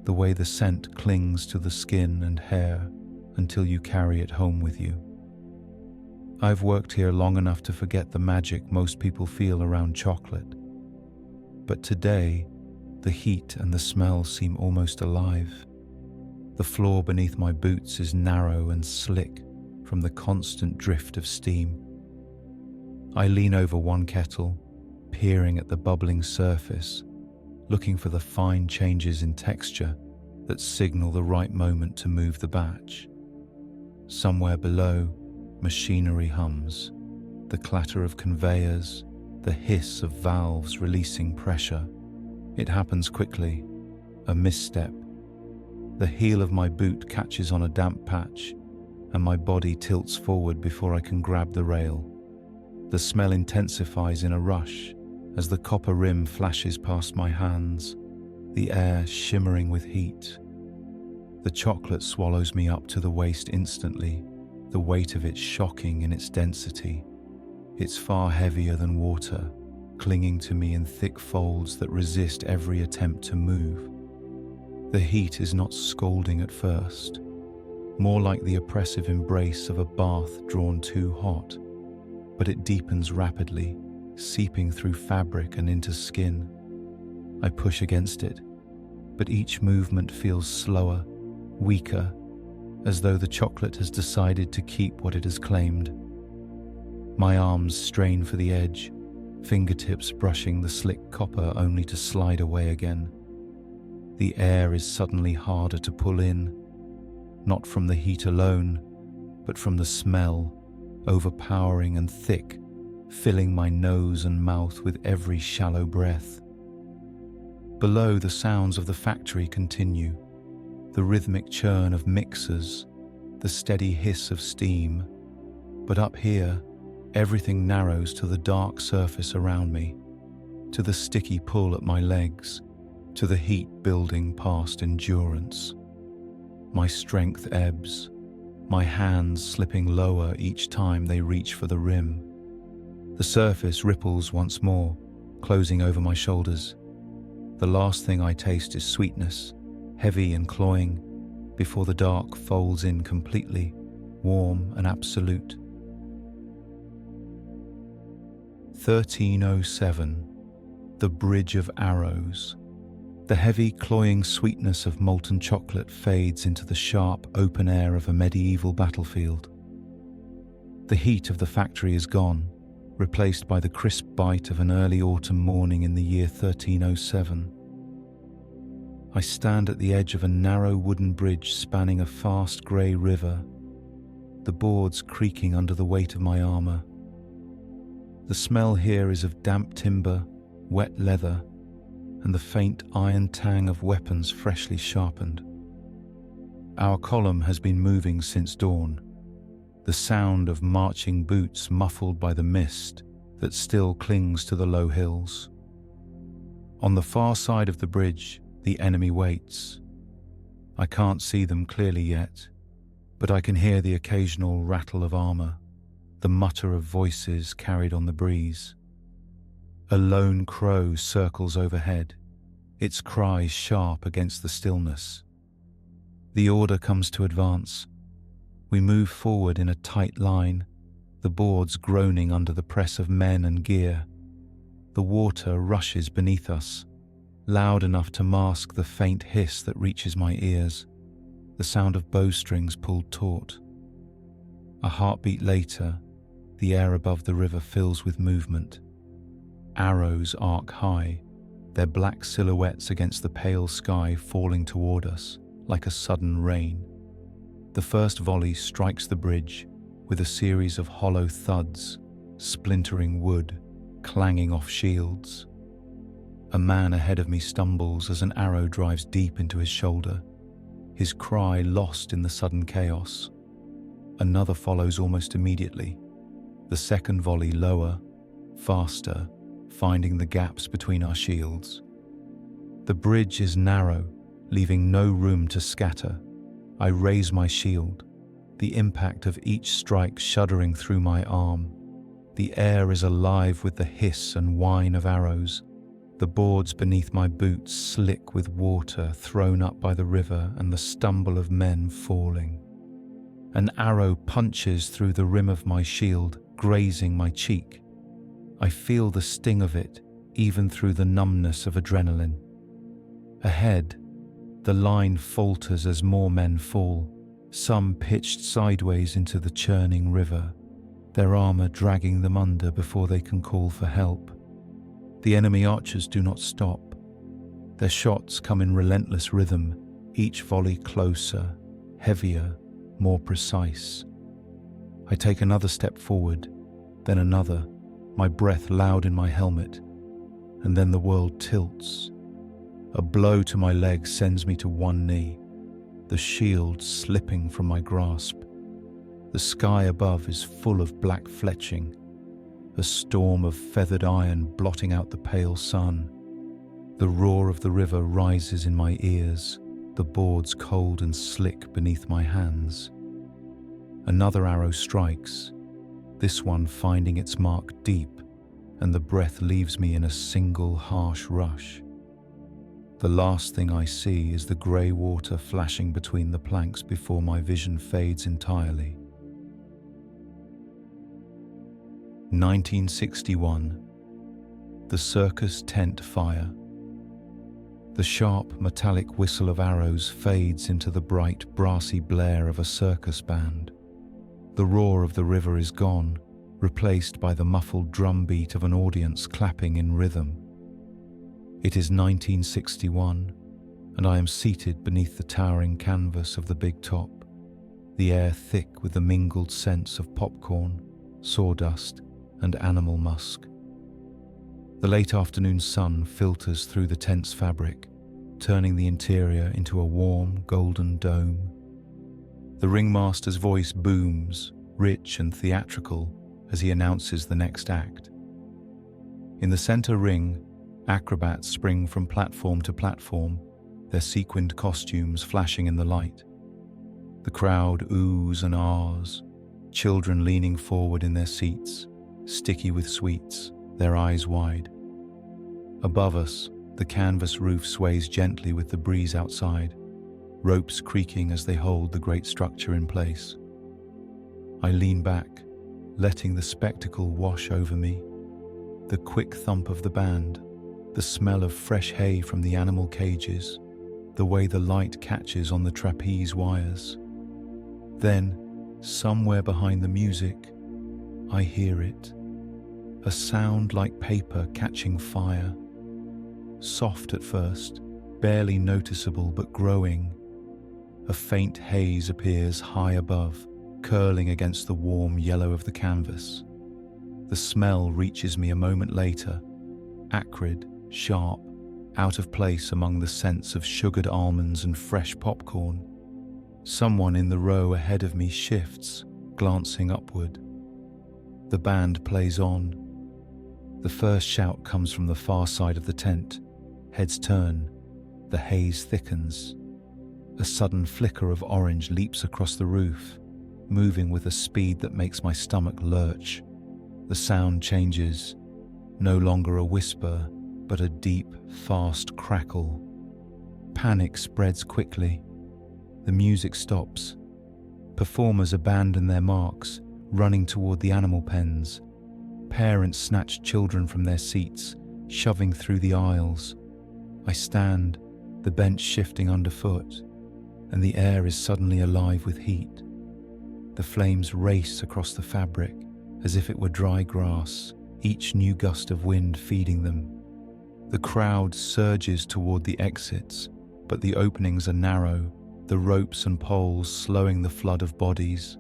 the way the scent clings to the skin and hair until you carry it home with you. I've worked here long enough to forget the magic most people feel around chocolate. But today, the heat and the smell seem almost alive. The floor beneath my boots is narrow and slick from the constant drift of steam. I lean over one kettle, peering at the bubbling surface, looking for the fine changes in texture that signal the right moment to move the batch. Somewhere below, machinery hums, the clatter of conveyors, the hiss of valves releasing pressure. It happens quickly, a misstep. The heel of my boot catches on a damp patch, and my body tilts forward before I can grab the rail. The smell intensifies in a rush as the copper rim flashes past my hands, the air shimmering with heat. The chocolate swallows me up to the waist instantly, the weight of it shocking in its density. It's far heavier than water, clinging to me in thick folds that resist every attempt to move. The heat is not scalding at first, more like the oppressive embrace of a bath drawn too hot, but it deepens rapidly, seeping through fabric and into skin. I push against it, but each movement feels slower, weaker, as though the chocolate has decided to keep what it has claimed. My arms strain for the edge, fingertips brushing the slick copper only to slide away again. The air is suddenly harder to pull in, not from the heat alone, but from the smell, overpowering and thick, filling my nose and mouth with every shallow breath. Below, the sounds of the factory continue, the rhythmic churn of mixers, the steady hiss of steam. But up here, everything narrows to the dark surface around me, to the sticky pull at my legs, to the heat building past endurance. My strength ebbs, my hands slipping lower each time they reach for the rim. The surface ripples once more, closing over my shoulders. The last thing I taste is sweetness, heavy and cloying, before the dark folds in completely, warm and absolute. 1307, the Bridge of Arrows. The heavy, cloying sweetness of molten chocolate fades into the sharp, open air of a medieval battlefield. The heat of the factory is gone, replaced by the crisp bite of an early autumn morning in the year 1307. I stand at the edge of a narrow wooden bridge spanning a fast grey river, the boards creaking under the weight of my armour. The smell here is of damp timber, wet leather, and the faint iron tang of weapons freshly sharpened. Our column has been moving since dawn, the sound of marching boots muffled by the mist that still clings to the low hills. On the far side of the bridge, the enemy waits. I can't see them clearly yet, but I can hear the occasional rattle of armour, the mutter of voices carried on the breeze. A lone crow circles overhead, its cries sharp against the stillness. The order comes to advance. We move forward in a tight line, the boards groaning under the press of men and gear. The water rushes beneath us, loud enough to mask the faint hiss that reaches my ears, the sound of bowstrings pulled taut. A heartbeat later, the air above the river fills with movement. Arrows arc high, their black silhouettes against the pale sky falling toward us like a sudden rain. The first volley strikes the bridge with a series of hollow thuds, splintering wood, clanging off shields. A man ahead of me stumbles as an arrow drives deep into his shoulder, his cry lost in the sudden chaos. Another follows almost immediately, the second volley lower, faster, finding the gaps between our shields. The bridge is narrow, leaving no room to scatter. I raise my shield, the impact of each strike shuddering through my arm. The air is alive with the hiss and whine of arrows, the boards beneath my boots slick with water thrown up by the river and the stumble of men falling. An arrow punches through the rim of my shield, grazing my cheek. I feel the sting of it, even through the numbness of adrenaline. Ahead, the line falters as more men fall, some pitched sideways into the churning river, their armour dragging them under before they can call for help. The enemy archers do not stop. Their shots come in relentless rhythm, each volley closer, heavier, more precise. I take another step forward, then another, my breath loud in my helmet, and then the world tilts. A blow to my leg sends me to one knee, the shield slipping from my grasp. The sky above is full of black fletching, a storm of feathered iron blotting out the pale sun. The roar of the river rises in my ears, the boards cold and slick beneath my hands. Another arrow strikes, this one finding its mark deep, and the breath leaves me in a single harsh rush. The last thing I see is the grey water flashing between the planks before my vision fades entirely. 1961. The circus tent fire. The sharp, metallic whistle of arrows fades into the bright, brassy blare of a circus band. The roar of the river is gone, replaced by the muffled drumbeat of an audience clapping in rhythm. It is 1961, and I am seated beneath the towering canvas of the big top, the air thick with the mingled scents of popcorn, sawdust, and animal musk. The late afternoon sun filters through the tent's fabric, turning the interior into a warm, golden dome. The ringmaster's voice booms, rich and theatrical, as he announces the next act. In the center ring, Acrobats spring from platform to platform, their sequined costumes flashing in the light. The crowd oohs and ahs, children leaning forward in their seats, sticky with sweets, their eyes wide. Above us, the canvas roof sways gently with the breeze outside, ropes creaking as they hold the great structure in place. I lean back, letting the spectacle wash over me. The quick thump of the band, the smell of fresh hay from the animal cages, the way the light catches on the trapeze wires. Then, somewhere behind the music, I hear it. A sound like paper catching fire. Soft at first, barely noticeable but growing. A faint haze appears high above, curling against the warm yellow of the canvas. The smell reaches me a moment later, acrid, sharp, out of place among the scents of sugared almonds and fresh popcorn. Someone in the row ahead of me shifts, glancing upward. The band plays on. The first shout comes from the far side of the tent. Heads turn. The haze thickens. A sudden flicker of orange leaps across the roof, moving with a speed that makes my stomach lurch. The sound changes, no longer a whisper, but a deep, fast crackle. Panic spreads quickly. The music stops. Performers abandon their marks, running toward the animal pens. Parents snatch children from their seats, shoving through the aisles. I stand, the bench shifting underfoot, and the air is suddenly alive with heat. The flames race across the fabric as if it were dry grass, each new gust of wind feeding them. The crowd surges toward the exits, but the openings are narrow, the ropes and poles slowing the flood of bodies.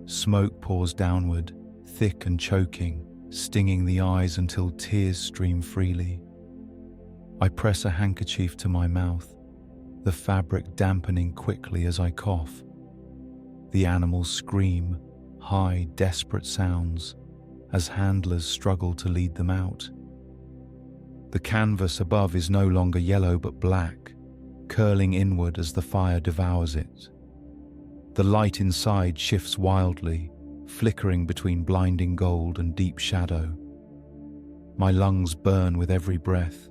Smoke pours downward, thick and choking, stinging the eyes until tears stream freely. I press a handkerchief to my mouth, the fabric dampening quickly as I cough. The animals scream, high, desperate sounds, as handlers struggle to lead them out. The canvas above is no longer yellow but black, curling inward as the fire devours it. The light inside shifts wildly, flickering between blinding gold and deep shadow. My lungs burn with every breath,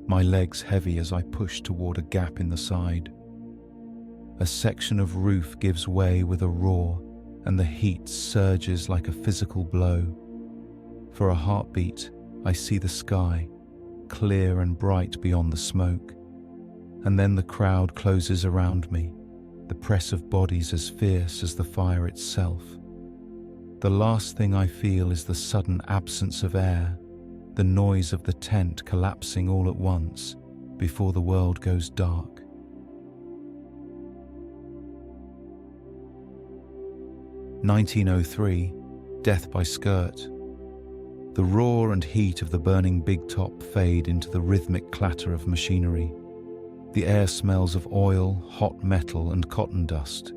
my legs heavy as I push toward a gap in the side. A section of roof gives way with a roar, and the heat surges like a physical blow. For a heartbeat, I see the sky, clear and bright beyond the smoke. And then the crowd closes around me, the press of bodies as fierce as the fire itself. The last thing I feel is the sudden absence of air, the noise of the tent collapsing all at once before the world goes dark. "1903, Death by Skirt." The roar and heat of the burning big top fade into the rhythmic clatter of machinery. The air smells of oil, hot metal, and cotton dust,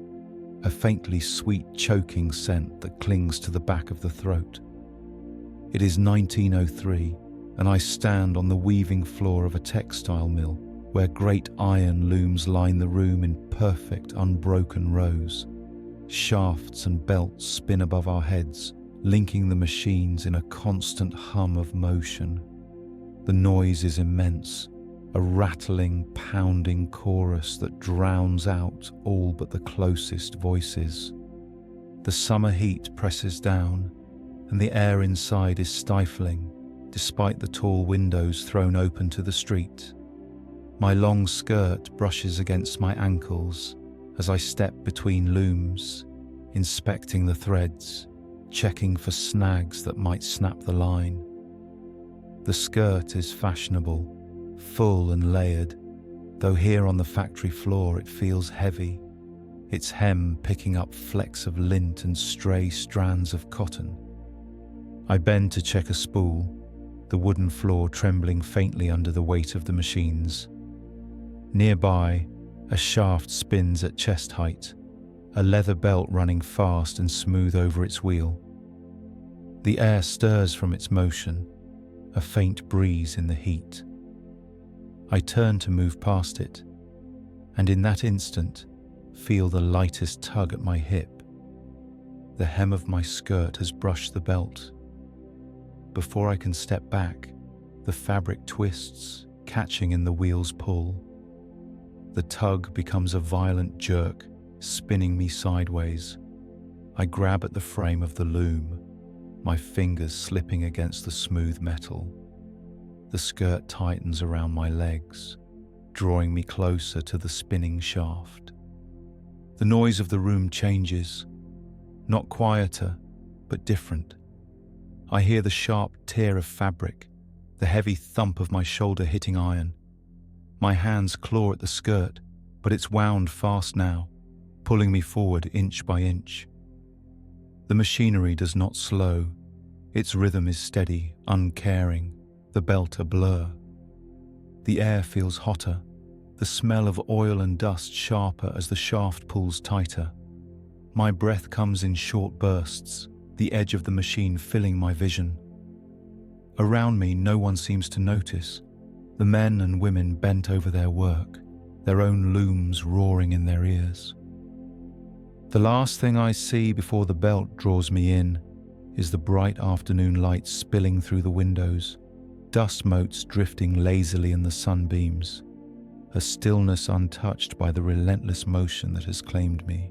a faintly sweet, choking scent that clings to the back of the throat. It is 1903, and I stand on the weaving floor of a textile mill, where great iron looms line the room in perfect, unbroken rows. Shafts and belts spin above our heads, linking the machines in a constant hum of motion. The noise is immense, a rattling, pounding chorus that drowns out all but the closest voices. The summer heat presses down, and the air inside is stifling, despite the tall windows thrown open to the street. My long skirt brushes against my ankles as I step between looms, inspecting the threads, checking for snags that might snap the line. The skirt is fashionable, full and layered, though here on the factory floor it feels heavy, its hem picking up flecks of lint and stray strands of cotton. I bend to check a spool, the wooden floor trembling faintly under the weight of the machines. Nearby, a shaft spins at chest height, a leather belt running fast and smooth over its wheel. The air stirs from its motion, a faint breeze in the heat. I turn to move past it, and in that instant, feel the lightest tug at my hip. The hem of my skirt has brushed the belt. Before I can step back, the fabric twists, catching in the wheel's pull. The tug becomes a violent jerk, spinning me sideways. I grab at the frame of the loom, my fingers slipping against the smooth metal. The skirt tightens around my legs, drawing me closer to the spinning shaft. The noise of the room changes, not quieter, but different. I hear the sharp tear of fabric, the heavy thump of my shoulder hitting iron. My hands claw at the skirt, but it's wound fast now, pulling me forward inch by inch. The machinery does not slow. Its rhythm is steady, uncaring, the belt a blur. The air feels hotter, the smell of oil and dust sharper as the shaft pulls tighter. My breath comes in short bursts, the edge of the machine filling my vision. Around me, no one seems to notice. The men and women bent over their work, their own looms roaring in their ears. The last thing I see before the belt draws me in is the bright afternoon light spilling through the windows, dust motes drifting lazily in the sunbeams, a stillness untouched by the relentless motion that has claimed me.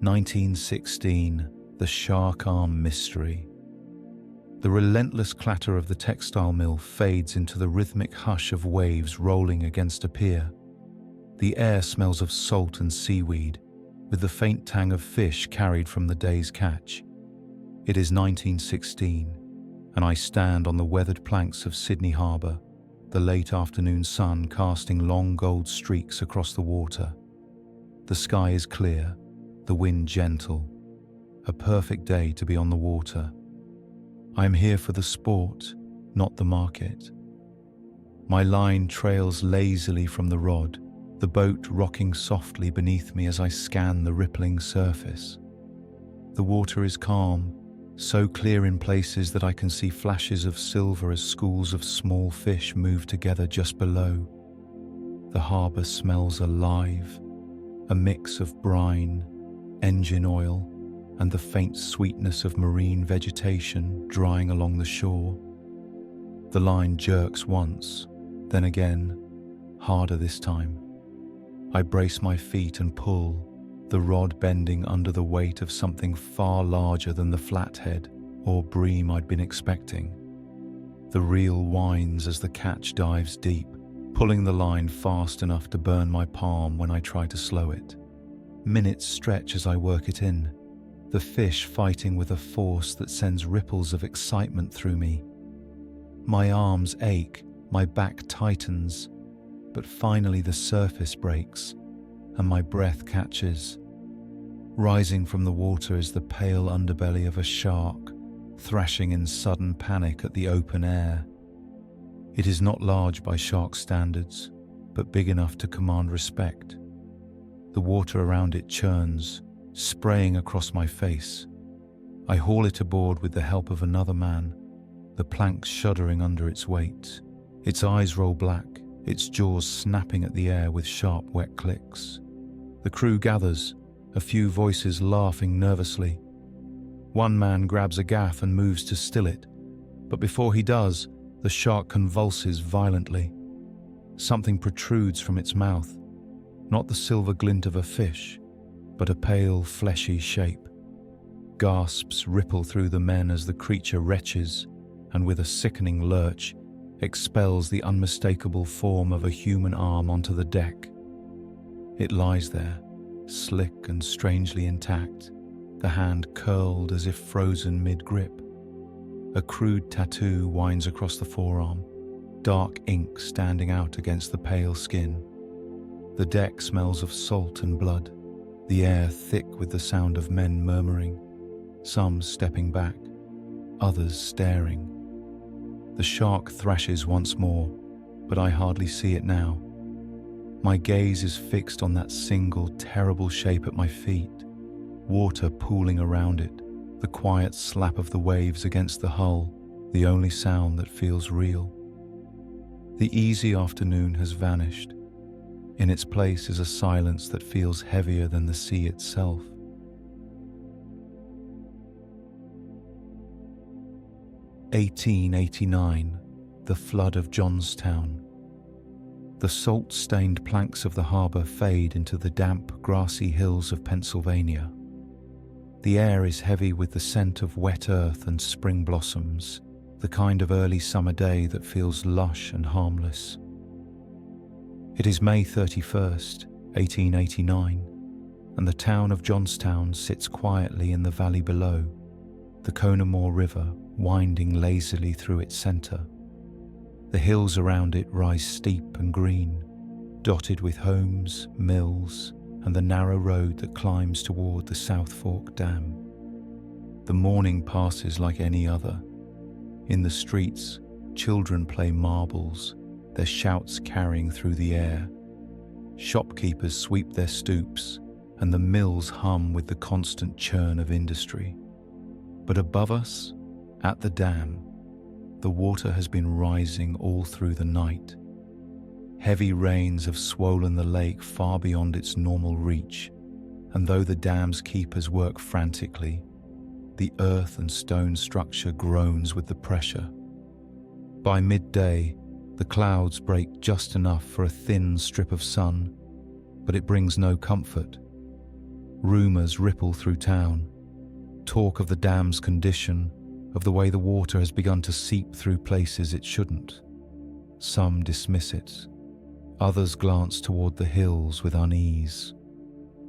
1916, the Shark Arm Mystery. The relentless clatter of the textile mill fades into the rhythmic hush of waves rolling against a pier. The air smells of salt and seaweed, with the faint tang of fish carried from the day's catch. It is 1916, and I stand on the weathered planks of Sydney Harbour, the late afternoon sun casting long gold streaks across the water. The sky is clear, the wind gentle, a perfect day to be on the water. I am here for the sport, not the market. My line trails lazily from the rod, the boat rocking softly beneath me as I scan the rippling surface. The water is calm, so clear in places that I can see flashes of silver as schools of small fish move together just below. The harbour smells alive, a mix of brine, engine oil, and the faint sweetness of marine vegetation drying along the shore. The line jerks once, then again, harder this time. I brace my feet and pull, the rod bending under the weight of something far larger than the flathead or bream I'd been expecting. The reel winds as the catch dives deep, pulling the line fast enough to burn my palm when I try to slow it. Minutes stretch as I work it in, the fish fighting with a force that sends ripples of excitement through me. My arms ache, my back tightens, but finally the surface breaks, and my breath catches. Rising from the water is the pale underbelly of a shark, thrashing in sudden panic at the open air. It is not large by shark standards, but big enough to command respect. The water around it churns, spraying across my face. I haul it aboard with the help of another man, the planks shuddering under its weight. Its eyes roll black, its jaws snapping at the air with sharp, wet clicks. The crew gathers, a few voices laughing nervously. One man grabs a gaff and moves to still it, but before he does, the shark convulses violently. Something protrudes from its mouth, not the silver glint of a fish, but a pale, fleshy shape. Gasps ripple through the men as the creature retches, and with a sickening lurch, expels the unmistakable form of a human arm onto the deck. It lies there, slick and strangely intact, the hand curled as if frozen mid-grip. A crude tattoo winds across the forearm, dark ink standing out against the pale skin. The deck smells of salt and blood, the air thick with the sound of men murmuring, some stepping back, others staring. The shark thrashes once more, but I hardly see it now. My gaze is fixed on that single terrible shape at my feet, water pooling around it, the quiet slap of the waves against the hull, the only sound that feels real. The easy afternoon has vanished. In its place is a silence that feels heavier than the sea itself. (1889), the flood of Johnstown. The salt-stained planks of the harbour fade into the damp, grassy hills of Pennsylvania. The air is heavy with the scent of wet earth and spring blossoms, the kind of early summer day that feels lush and harmless. It is May 31st, 1889, and the town of Johnstown sits quietly in the valley below, the Conemaugh River winding lazily through its centre. The hills around it rise steep and green, dotted with homes, mills, and the narrow road that climbs toward the South Fork Dam. The morning passes like any other. In the streets, children play marbles, their shouts carrying through the air. Shopkeepers sweep their stoops, and the mills hum with the constant churn of industry. But above us, at the dam, the water has been rising all through the night. Heavy rains have swollen the lake far beyond its normal reach, and though the dam's keepers work frantically, the earth and stone structure groans with the pressure. By midday, the clouds break just enough for a thin strip of sun, but it brings no comfort. Rumours ripple through town, talk of the dam's condition, of the way the water has begun to seep through places it shouldn't. Some dismiss it. Others glance toward the hills with unease.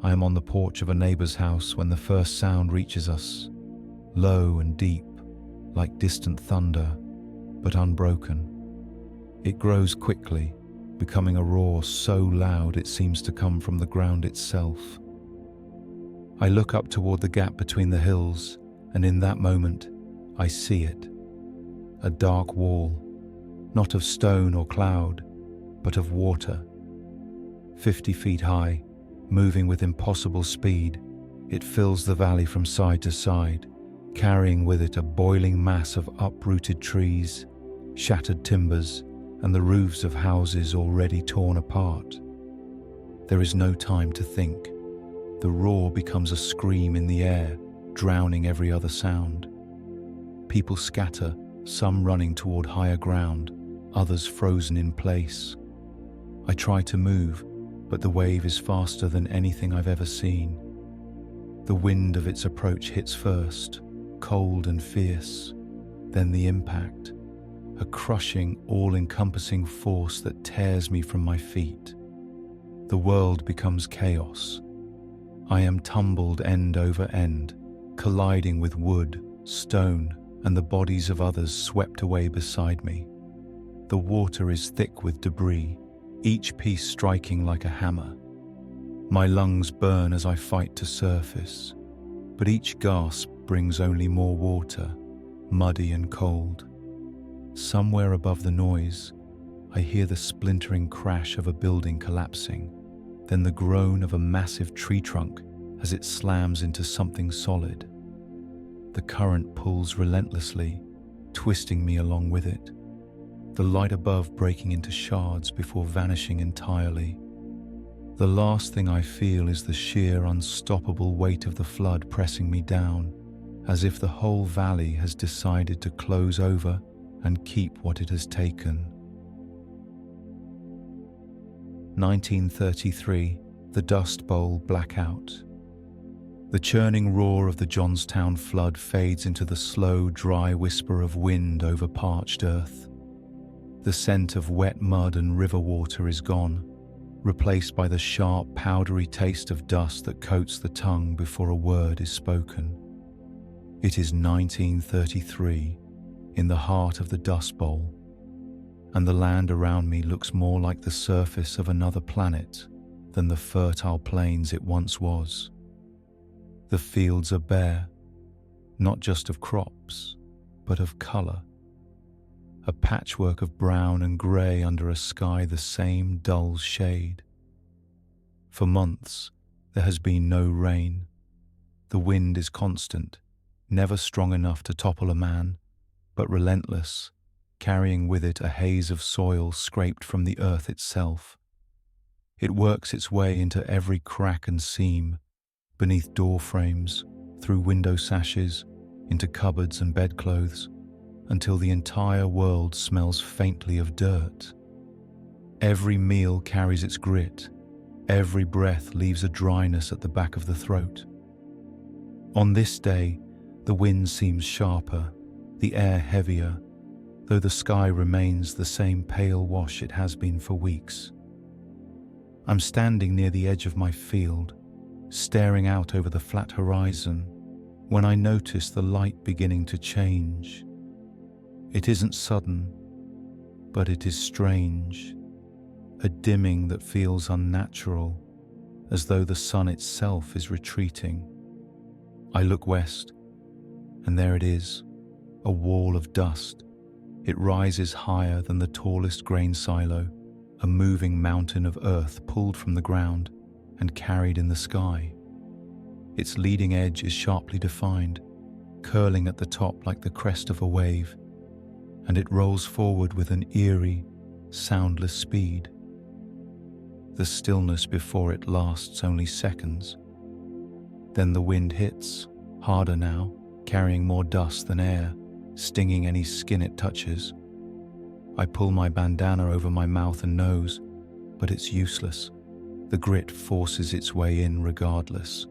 I am on the porch of a neighbour's house when the first sound reaches us, low and deep, like distant thunder, but unbroken. It grows quickly, becoming a roar so loud it seems to come from the ground itself. I look up toward the gap between the hills, and in that moment, I see it. A dark wall, not of stone or cloud, but of water. 50 feet high, moving with impossible speed, it fills the valley from side to side, carrying with it a boiling mass of uprooted trees, shattered timbers, and the roofs of houses already torn apart. There is no time to think. The roar becomes a scream in the air, drowning every other sound. People scatter, some running toward higher ground, others frozen in place. I try to move, but the wave is faster than anything I've ever seen. The wind of its approach hits first, cold and fierce, then the impact, a crushing, all-encompassing force that tears me from my feet. The world becomes chaos. I am tumbled end over end, colliding with wood, stone, and the bodies of others swept away beside me. The water is thick with debris, each piece striking like a hammer. My lungs burn as I fight to surface, but each gasp brings only more water, muddy and cold. Somewhere above the noise, I hear the splintering crash of a building collapsing, then the groan of a massive tree trunk as it slams into something solid. The current pulls relentlessly, twisting me along with it, the light above breaking into shards before vanishing entirely. The last thing I feel is the sheer, unstoppable weight of the flood pressing me down, as if the whole valley has decided to close over and keep what it has taken. 1933, the Dust Bowl blackout. The churning roar of the Johnstown flood fades into the slow, dry whisper of wind over parched earth. The scent of wet mud and river water is gone, replaced by the sharp, powdery taste of dust that coats the tongue before a word is spoken. It is 1933, in the heart of the Dust Bowl, and the land around me looks more like the surface of another planet than the fertile plains it once was. The fields are bare, not just of crops, but of colour. A patchwork of brown and grey under a sky the same dull shade. For months, there has been no rain. The wind is constant, never strong enough to topple a man, but relentless, carrying with it a haze of soil scraped from the earth itself. It works its way into every crack and seam, beneath door frames, through window sashes, into cupboards and bedclothes, until the entire world smells faintly of dirt. Every meal carries its grit, every breath leaves a dryness at the back of the throat. On this day, the wind seems sharper, the air heavier, though the sky remains the same pale wash it has been for weeks. I'm standing near the edge of my field, staring out over the flat horizon, when I notice the light beginning to change. It isn't sudden, but it is strange, a dimming that feels unnatural, as though the sun itself is retreating. I look west, and there it is, a wall of dust. It rises higher than the tallest grain silo, a moving mountain of earth pulled from the ground and carried in the sky. Its leading edge is sharply defined, curling at the top like the crest of a wave, and it rolls forward with an eerie, soundless speed. The stillness before it lasts only seconds. Then the wind hits, harder now, carrying more dust than air, stinging any skin it touches. I pull my bandana over my mouth and nose, but it's useless. The grit forces its way in regardless.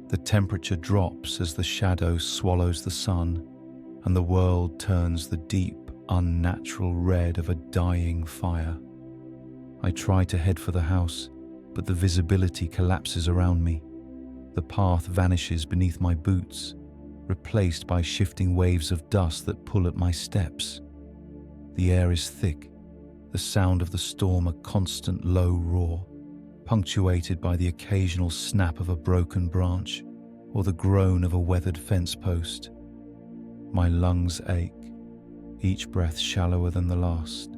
The temperature drops as the shadow swallows the sun, and the world turns the deep, unnatural red of a dying fire. I try to head for the house, but the visibility collapses around me. The path vanishes beneath my boots, replaced by shifting waves of dust that pull at my steps. The air is thick, the sound of the storm a constant low roar, punctuated by the occasional snap of a broken branch or the groan of a weathered fence post. My lungs ache, each breath shallower than the last.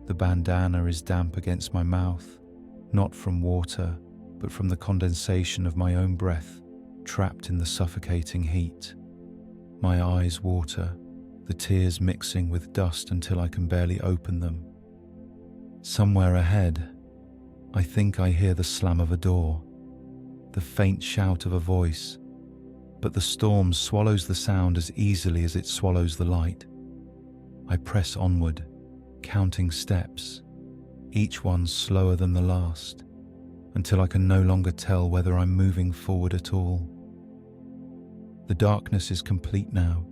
The bandana is damp against my mouth, not from water, but from the condensation of my own breath, trapped in the suffocating heat. My eyes water, the tears mixing with dust until I can barely open them. Somewhere ahead, I think I hear the slam of a door, the faint shout of a voice, but the storm swallows the sound as easily as it swallows the light. I press onward, counting steps, each one slower than the last, until I can no longer tell whether I'm moving forward at all. The darkness is complete now,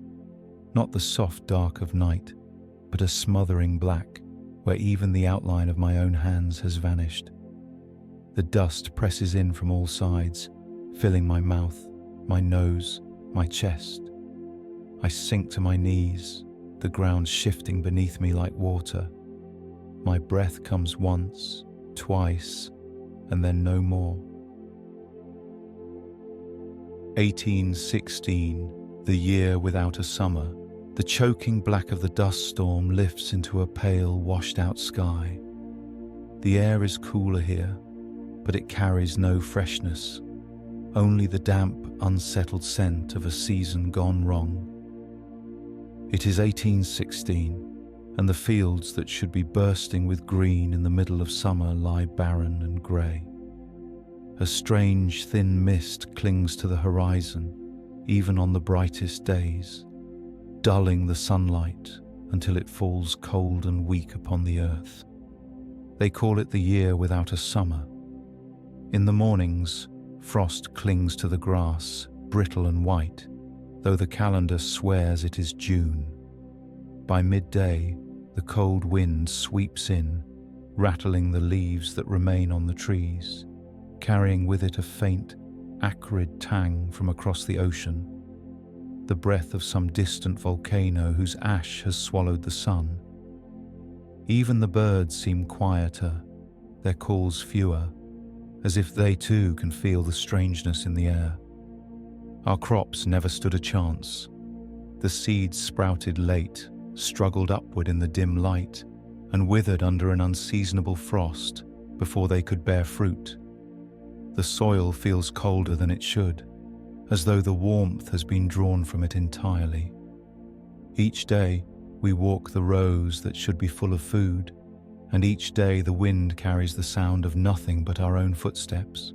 not the soft dark of night, but a smothering black where even the outline of my own hands has vanished. The dust presses in from all sides, filling my mouth, my nose, my chest. I sink to my knees, the ground shifting beneath me like water. My breath comes once, twice, and then no more. 1816, the year without a summer. The choking black of the dust storm lifts into a pale, washed-out sky. The air is cooler here, but it carries no freshness, only the damp, unsettled scent of a season gone wrong. It is 1816, and the fields that should be bursting with green in the middle of summer lie barren and grey. A strange, thin mist clings to the horizon, even on the brightest days, dulling the sunlight until it falls cold and weak upon the earth. They call it the year without a summer. In the mornings, frost clings to the grass, brittle and white, though the calendar swears it is June. By midday, the cold wind sweeps in, rattling the leaves that remain on the trees, carrying with it a faint, acrid tang from across the ocean, the breath of some distant volcano whose ash has swallowed the sun. Even the birds seem quieter, their calls fewer, as if they too can feel the strangeness in the air. Our crops never stood a chance. The seeds sprouted late, struggled upward in the dim light, and withered under an unseasonable frost before they could bear fruit. The soil feels colder than it should, as though the warmth has been drawn from it entirely. Each day, We walk the rows that should be full of food, and each day the wind carries the sound of nothing but our own footsteps.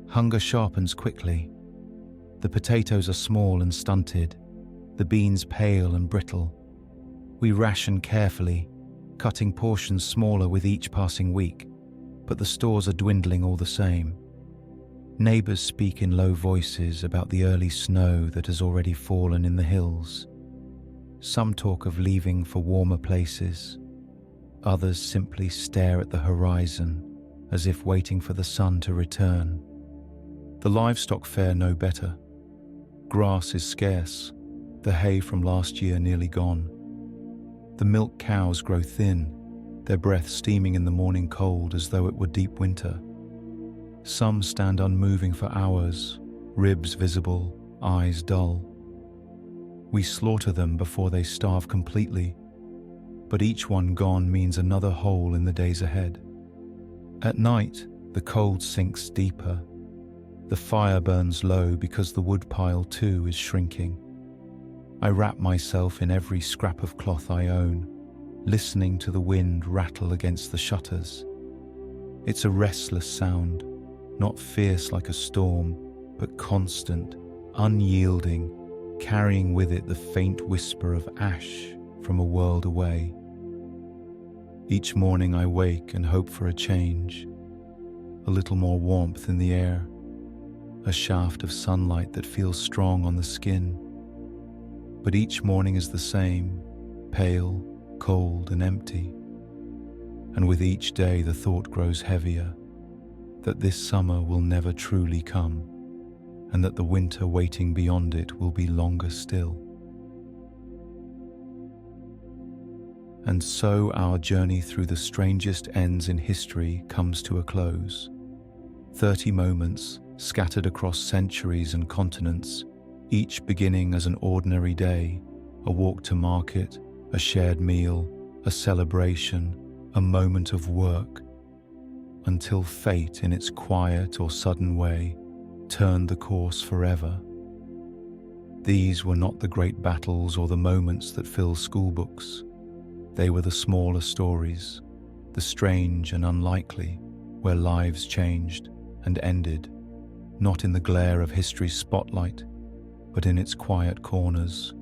Hunger sharpens quickly. The potatoes are small and stunted, the beans pale and brittle. We ration carefully, cutting portions smaller with each passing week, but the stores are dwindling all the same. Neighbours speak in low voices about the early snow that has already fallen in the hills. Some talk of leaving for warmer places. Others simply stare at the horizon as if waiting for the sun to return. The livestock fare no better. Grass is scarce, the hay from last year nearly gone. The milk cows grow thin, their breath steaming in the morning cold as though it were deep winter. Some stand unmoving for hours, ribs visible, eyes dull. We slaughter them before they starve completely, but each one gone means another hole in the days ahead. At night, the cold sinks deeper. The fire burns low because the wood pile too is shrinking. I wrap myself in every scrap of cloth I own, listening to the wind rattle against the shutters. It's a restless sound, not fierce like a storm, but constant, unyielding, carrying with it the faint whisper of ash from a world away. Each morning I wake and hope for a change, a little more warmth in the air, a shaft of sunlight that feels strong on the skin. But each morning is the same, pale, cold and empty. And with each day the thought grows heavier, that this summer will never truly come, and that the winter waiting beyond it will be longer still. And so our journey through the strangest ends in history comes to a close. 30 moments scattered across centuries and continents, each beginning as an ordinary day, a walk to market, a shared meal, a celebration, a moment of work, until fate in its quiet or sudden way turned the course forever. These were not the great battles or the moments that fill schoolbooks. They were the smaller stories, the strange and unlikely, where lives changed and ended, not in the glare of history's spotlight, but in its quiet corners.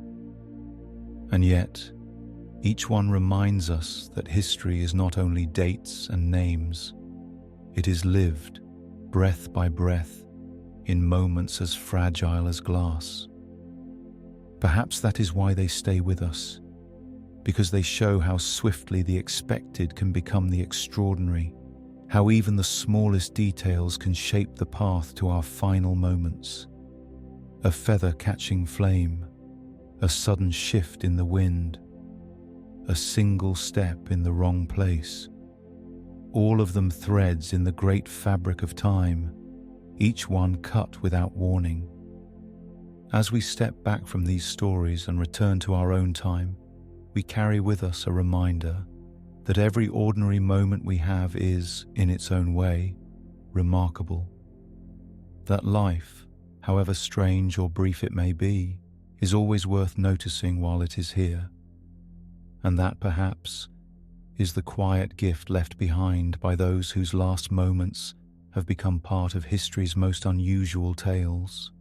And yet, each one reminds us that history is not only dates and names. It is lived, breath by breath, in moments as fragile as glass. Perhaps that is why they stay with us, because they show how swiftly the expected can become the extraordinary, how even the smallest details can shape the path to our final moments. A feather catching flame, a sudden shift in the wind, a single step in the wrong place. All of them threads in the great fabric of time, each one cut without warning. As we step back from these stories and return to our own time, we carry with us a reminder that every ordinary moment we have is, in its own way, remarkable. That life, however strange or brief it may be, is always worth noticing while it is here. And that, perhaps, is the quiet gift left behind by those whose last moments have become part of history's most unusual tales.